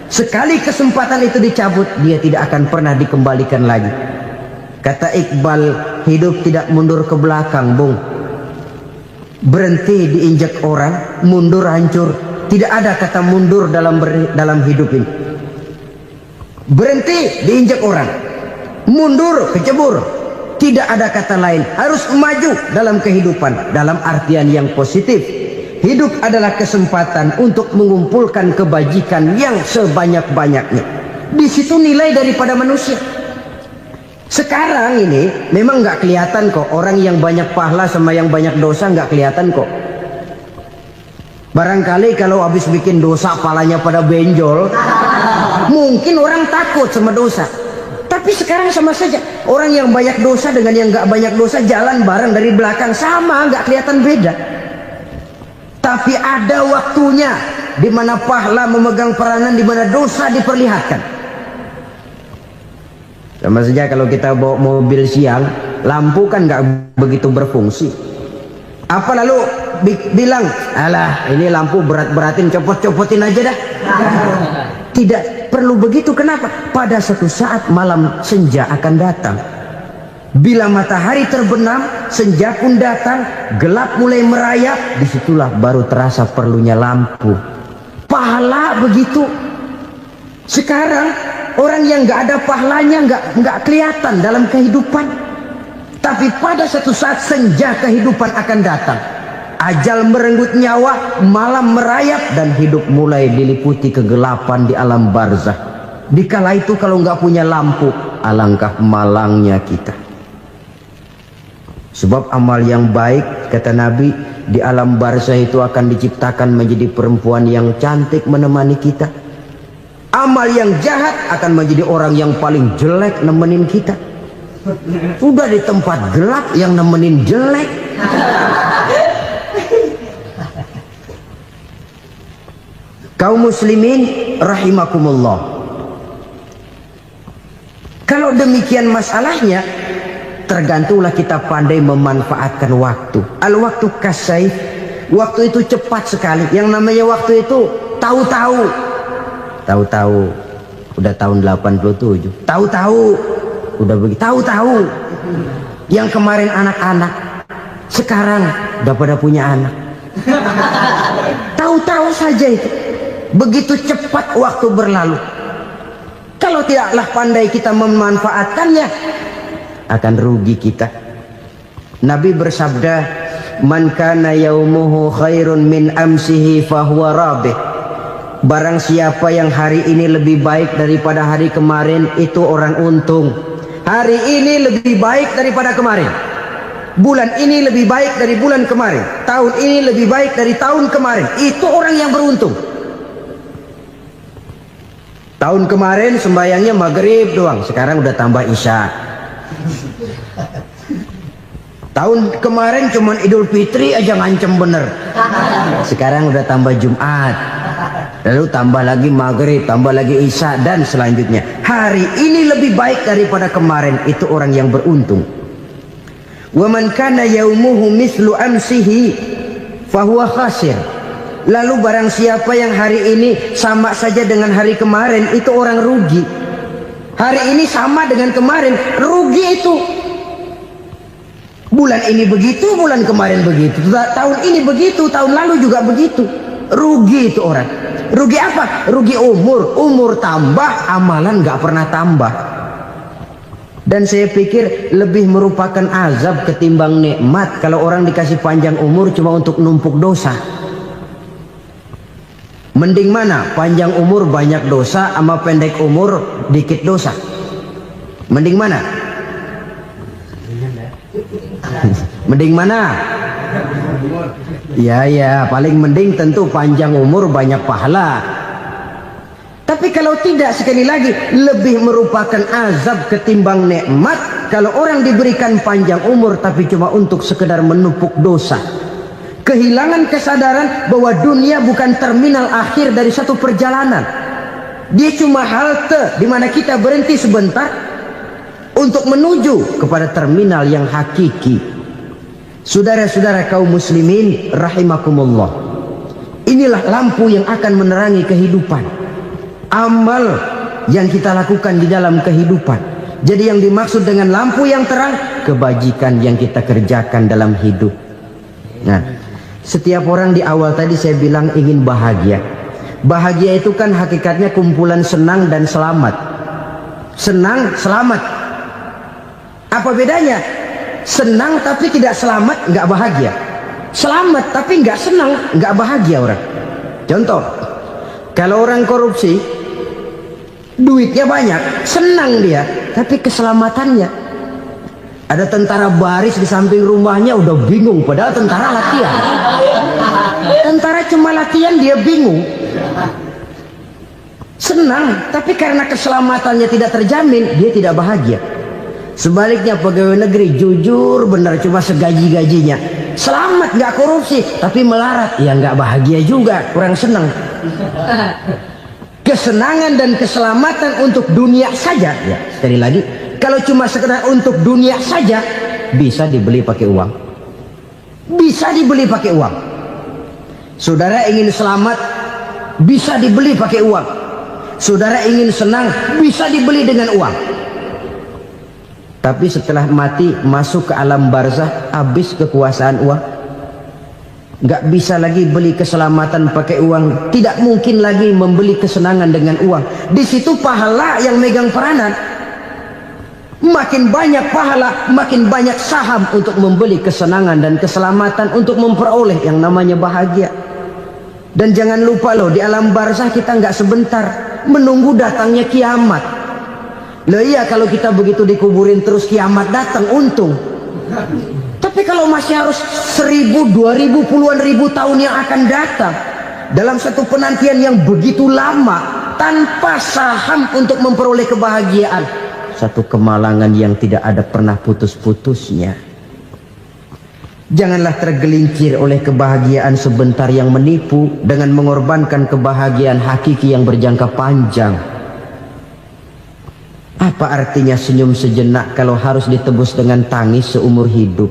Sekali kesempatan itu dicabut, dia tidak akan pernah dikembalikan lagi. Kata Iqbal, hidup tidak mundur ke belakang, Bung. Berhenti diinjak orang, mundur hancur. Tidak ada kata mundur dalam hidup ini. Berhenti diinjak orang, mundur kecebur. Tidak ada kata lain, harus maju dalam kehidupan dalam artian yang positif. Hidup adalah kesempatan untuk mengumpulkan kebajikan yang sebanyak-banyaknya. Di situ nilai daripada manusia. Sekarang ini memang nggak kelihatan kok, orang yang banyak pahala sama yang banyak dosa nggak kelihatan kok. Barangkali kalau habis bikin dosa palanya pada benjol, mungkin orang takut sama dosa. Tapi sekarang sama saja, orang yang banyak dosa dengan yang nggak banyak dosa jalan bareng dari belakang, sama, nggak kelihatan beda. Tapi ada waktunya di mana pahala memegang peranan, di mana dosa diperlihatkan. Sama saja kalau kita bawa mobil siang, lampu kan nggak begitu berfungsi. Apa lalu bilang, alah ini lampu berat-beratin, copot-copotin aja dah. Tidak perlu begitu. Kenapa? Pada suatu saat malam senja akan datang. Bila matahari terbenam, senja pun datang, gelap mulai merayap, disitulah baru terasa perlunya lampu. Pahala begitu. Sekarang orang yang nggak ada pahalanya nggak kelihatan dalam kehidupan. Tapi pada suatu saat senja kehidupan akan datang. Ajal merenggut nyawa, malam merayap, dan hidup mulai diliputi kegelapan di alam barzah. Dikala itu kalau nggak punya lampu, alangkah malangnya kita. Sebab amal yang baik, kata Nabi, di alam barzah itu akan diciptakan menjadi perempuan yang cantik menemani kita. Amal yang jahat akan menjadi orang yang paling jelek nemenin kita. Sudah di tempat gelap yang nemenin jelek. Kaum muslimin rahimakumullah. Kalau demikian masalahnya, tergantunglah kita pandai memanfaatkan waktu. Al-waktu kasayf. Waktu itu cepat sekali. Yang namanya waktu itu tahu-tahu. Tahu-tahu. Udah tahun 87. Tahu-tahu. Udah begitu. Tahu-tahu. Yang kemarin anak-anak, sekarang udah pada punya anak. Tahu-tahu saja itu. Begitu cepat waktu berlalu. Kalau tidaklah pandai kita memanfaatkannya, akan rugi kita. Nabi bersabda, man kana yaumuhu khairun min amsihi fahuwa rabih. Barang siapa yang hari ini lebih baik daripada hari kemarin, itu orang untung. Hari ini lebih baik daripada kemarin. Bulan ini lebih baik dari bulan kemarin. Tahun ini lebih baik dari tahun kemarin. Itu orang yang beruntung. Tahun kemarin sembayangnya maghrib doang, sekarang udah tambah isya. Tahun kemarin cuman Idul Fitri aja ngancem bener, sekarang udah tambah Jumat, lalu tambah lagi maghrib, tambah lagi isya, dan selanjutnya. Hari ini lebih baik daripada kemarin, itu orang yang beruntung. Wa man kana yaumuhu mislu amsihi fahuwa khasir. Lalu barang siapa yang hari ini sama saja dengan hari kemarin, itu orang rugi. Hari ini sama dengan kemarin, rugi itu. Bulan ini begitu, bulan kemarin begitu, tahun ini begitu, tahun lalu juga begitu. Rugi itu orang. Rugi apa? Rugi umur. Umur tambah, amalan gak pernah tambah. Dan saya pikir lebih merupakan azab ketimbang nikmat kalau orang dikasih panjang umur cuma untuk numpuk dosa. Mending mana? Panjang umur banyak dosa sama pendek umur dikit dosa? Mending mana? Mending mana? Ya, paling mending tentu panjang umur banyak pahala. Tapi kalau tidak, sekali lagi, lebih merupakan azab ketimbang nikmat kalau orang diberikan panjang umur tapi cuma untuk sekedar menumpuk dosa. Kehilangan kesadaran bahwa dunia bukan terminal akhir dari satu perjalanan. Dia cuma halte di mana kita berhenti sebentar untuk menuju kepada terminal yang hakiki. Saudara-saudara kaum muslimin rahimakumullah, inilah lampu yang akan menerangi kehidupan, amal yang kita lakukan di dalam kehidupan. Jadi yang dimaksud dengan lampu yang terang, kebajikan yang kita kerjakan dalam hidup. Nah, setiap orang di awal tadi saya bilang ingin bahagia. Bahagia itu kan hakikatnya kumpulan senang dan selamat. Senang, selamat. Apa bedanya? Senang tapi tidak selamat, nggak bahagia. Selamat tapi nggak senang, nggak bahagia orang. Contoh, kalau orang korupsi, duitnya banyak, senang dia, tapi keselamatannya. Ada tentara baris di samping rumahnya udah bingung, padahal tentara latihan. Tentara cuma latihan, dia bingung. Senang, tapi karena keselamatannya tidak terjamin, dia tidak bahagia. Sebaliknya pegawai negeri jujur benar cuma segaji-gajinya, selamat nggak korupsi tapi melarat, ya nggak bahagia juga, kurang senang. Kesenangan dan keselamatan untuk dunia saja, ya sekali lagi, kalau cuma sekedar untuk dunia saja bisa dibeli pakai uang, bisa dibeli pakai uang. Saudara ingin selamat bisa dibeli pakai uang, saudara ingin senang bisa dibeli dengan uang. Tapi setelah mati masuk ke alam barzah, habis kekuasaan uang. Nggak bisa lagi beli keselamatan pakai uang, tidak mungkin lagi membeli kesenangan dengan uang. Di situ pahala yang megang peranan. Makin banyak pahala, makin banyak saham untuk membeli kesenangan dan keselamatan, untuk memperoleh yang namanya bahagia. Dan jangan lupa loh, di alam barzah kita nggak sebentar, menunggu datangnya kiamat. Loh iya, kalau kita begitu dikuburin terus kiamat datang, untung. Tapi kalau masih harus 1000, 2000, puluhan ribu tahun yang akan datang, dalam satu penantian yang begitu lama, tanpa saham untuk memperoleh kebahagiaan, satu kemalangan yang tidak ada pernah putus-putusnya. Janganlah tergelincir oleh kebahagiaan sebentar yang menipu dengan mengorbankan kebahagiaan hakiki yang berjangka panjang. Apa artinya senyum sejenak kalau harus ditebus dengan tangis seumur hidup?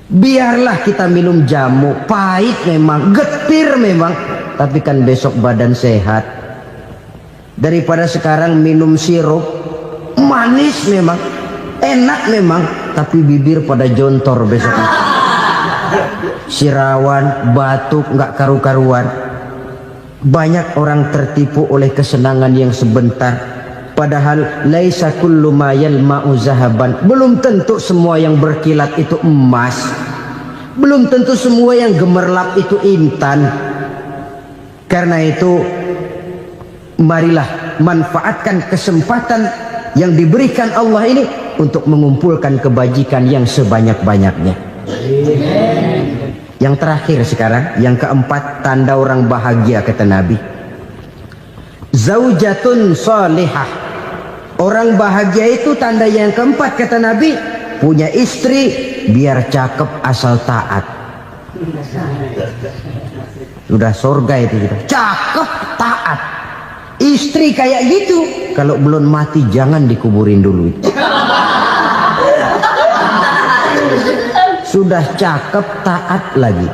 Biarlah kita minum jamu, pahit memang, getir memang, tapi kan besok badan sehat. Daripada sekarang minum sirup, manis memang, enak memang, tapi bibir pada jontor besok. Sirawan, batuk, nggak karu-karuan. Banyak orang tertipu oleh kesenangan yang sebentar. Padahal laisa kullu ma yalma'u zahaban. Belum tentu semua yang berkilat itu emas. Belum tentu semua yang gemerlap itu intan. Karena itu, marilah manfaatkan kesempatan yang diberikan Allah ini untuk mengumpulkan kebajikan yang sebanyak-banyaknya. Yang terakhir sekarang, yang keempat, tanda orang bahagia kata Nabi. Zaujatun salihah. Orang bahagia itu tanda yang keempat kata Nabi, punya istri biar cakep asal taat. Sudah surga itu kita. Cakep taat. Istri kayak gitu, kalau belum mati jangan dikuburin dulu. sudah cakep, taat lagi.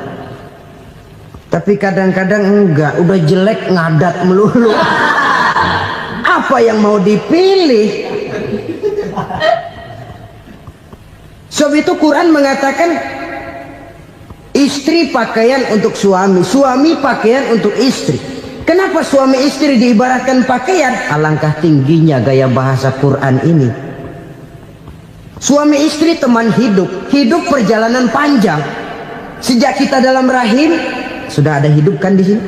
Tapi kadang-kadang enggak, udah jelek ngadat melulu. Apa yang mau dipilih? Sebab itu Quran mengatakan istri pakaian untuk suami, suami pakaian untuk istri. Kenapa suami istri diibaratkan pakaian? Alangkah tingginya gaya bahasa Quran ini. Suami istri teman hidup, hidup perjalanan panjang. Sejak kita dalam rahim sudah ada hidup kan di sini.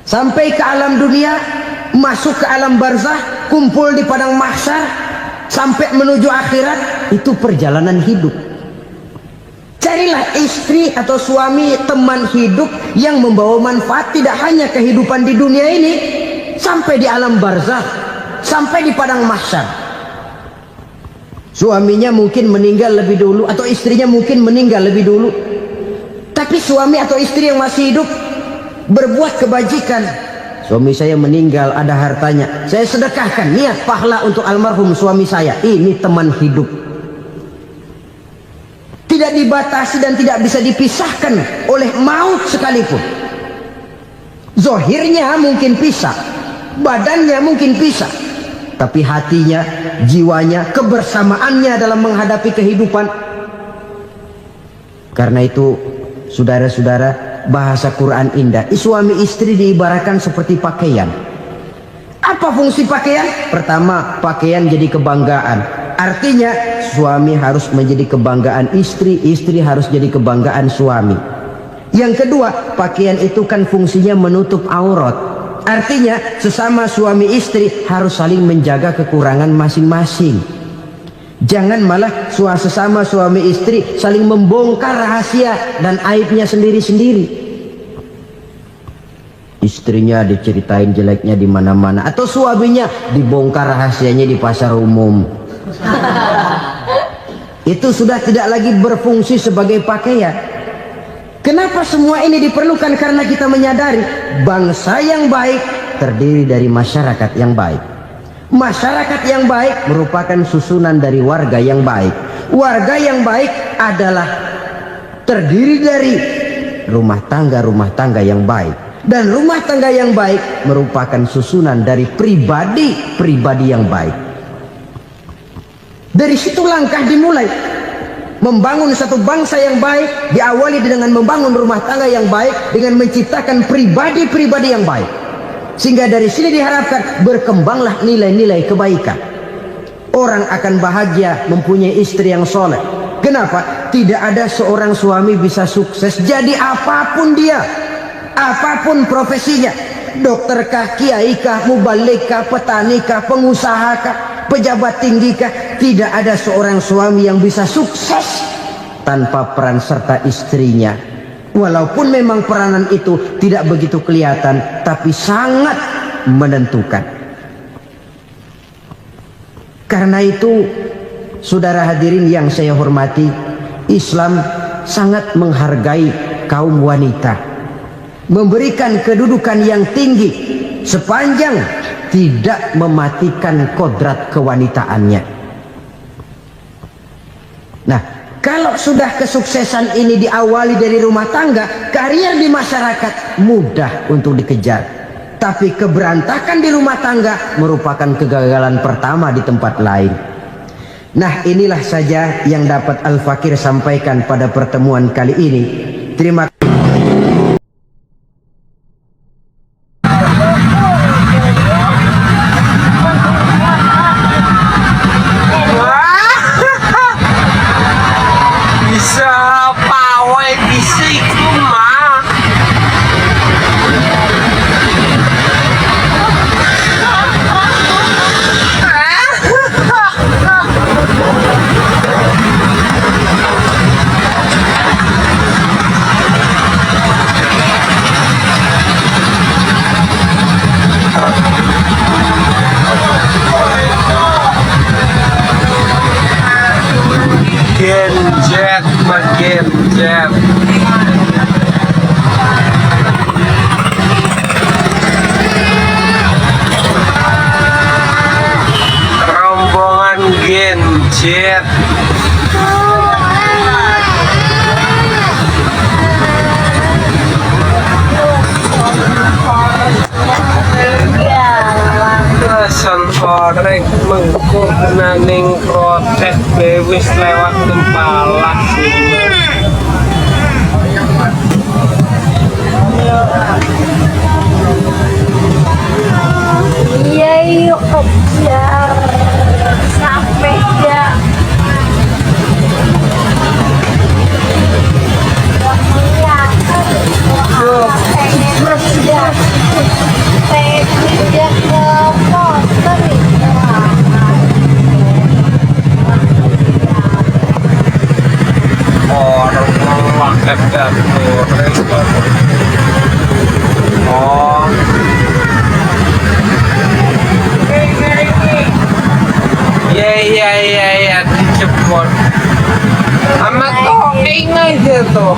Sampai ke alam dunia, masuk ke alam barzah, kumpul di padang mahsyar, sampai menuju akhirat, itu perjalanan hidup. Carilah istri atau suami teman hidup yang membawa manfaat tidak hanya kehidupan di dunia ini, sampai di alam barzah, sampai di padang mahsyar. Suaminya mungkin meninggal lebih dulu atau istrinya mungkin meninggal lebih dulu. Tapi suami atau istri yang masih hidup berbuat kebajikan. Suami saya meninggal, ada hartanya, saya sedekahkan, niat pahala untuk almarhum suami saya. Ini teman hidup. Tidak dibatasi dan tidak bisa dipisahkan oleh maut sekalipun. Zohirnya mungkin pisah, badannya mungkin pisah, tapi hatinya, jiwanya, kebersamaannya dalam menghadapi kehidupan. Karena itu, saudara-saudara, bahasa Quran indah. Suami istri diibaratkan seperti pakaian. Apa fungsi pakaian? Pertama, pakaian jadi kebanggaan. Artinya suami harus menjadi kebanggaan istri, istri harus jadi kebanggaan suami. Yang kedua, pakaian itu kan fungsinya menutup aurat. Artinya sesama suami istri harus saling menjaga kekurangan masing-masing. Jangan malah sesama suami istri saling membongkar rahasia dan aibnya sendiri-sendiri. Istrinya diceritain jeleknya di mana-mana, atau suaminya dibongkar rahasianya di pasar umum. Itu sudah tidak lagi berfungsi sebagai pakaian. Kenapa semua ini diperlukan? Karena kita menyadari bangsa yang baik terdiri dari masyarakat yang baik. Masyarakat yang baik merupakan susunan dari warga yang baik. Warga yang baik adalah terdiri dari rumah tangga yang baik. Dan rumah tangga yang baik merupakan susunan dari pribadi yang baik. Dari situ langkah dimulai. Membangun satu bangsa yang baik diawali dengan membangun rumah tangga yang baik, dengan menciptakan pribadi-pribadi yang baik. Sehingga dari sini diharapkan berkembanglah nilai-nilai kebaikan. Orang akan bahagia mempunyai istri yang soleh. Kenapa? Tidak ada seorang suami bisa sukses jadi apapun dia, apapun profesinya. Dokterkah, kiaikah, mubalikah, petanikah, pengusahakah, pejabat tinggikah, tidak ada seorang suami yang bisa sukses tanpa peran serta istrinya. Walaupun memang peranan itu tidak begitu kelihatan, tapi sangat menentukan. Karena itu, saudara hadirin yang saya hormati, Islam sangat menghargai kaum wanita, memberikan kedudukan yang tinggi sepanjang tidak mematikan kodrat kewanitaannya. Nah, kalau sudah kesuksesan ini diawali dari rumah tangga, karier di masyarakat mudah untuk dikejar. Tapi keberantakan di rumah tangga merupakan kegagalan pertama di tempat lain. Nah, inilah saja yang dapat Al-Fakir sampaikan pada pertemuan kali ini. Terima kasih. Genjet rombongan Genjet korek mengkuk naning protes bewis lewat tempalas Iya yuk kejar sampai ya. orang memakai korek oh iya dijemput sama tongeng aja tuh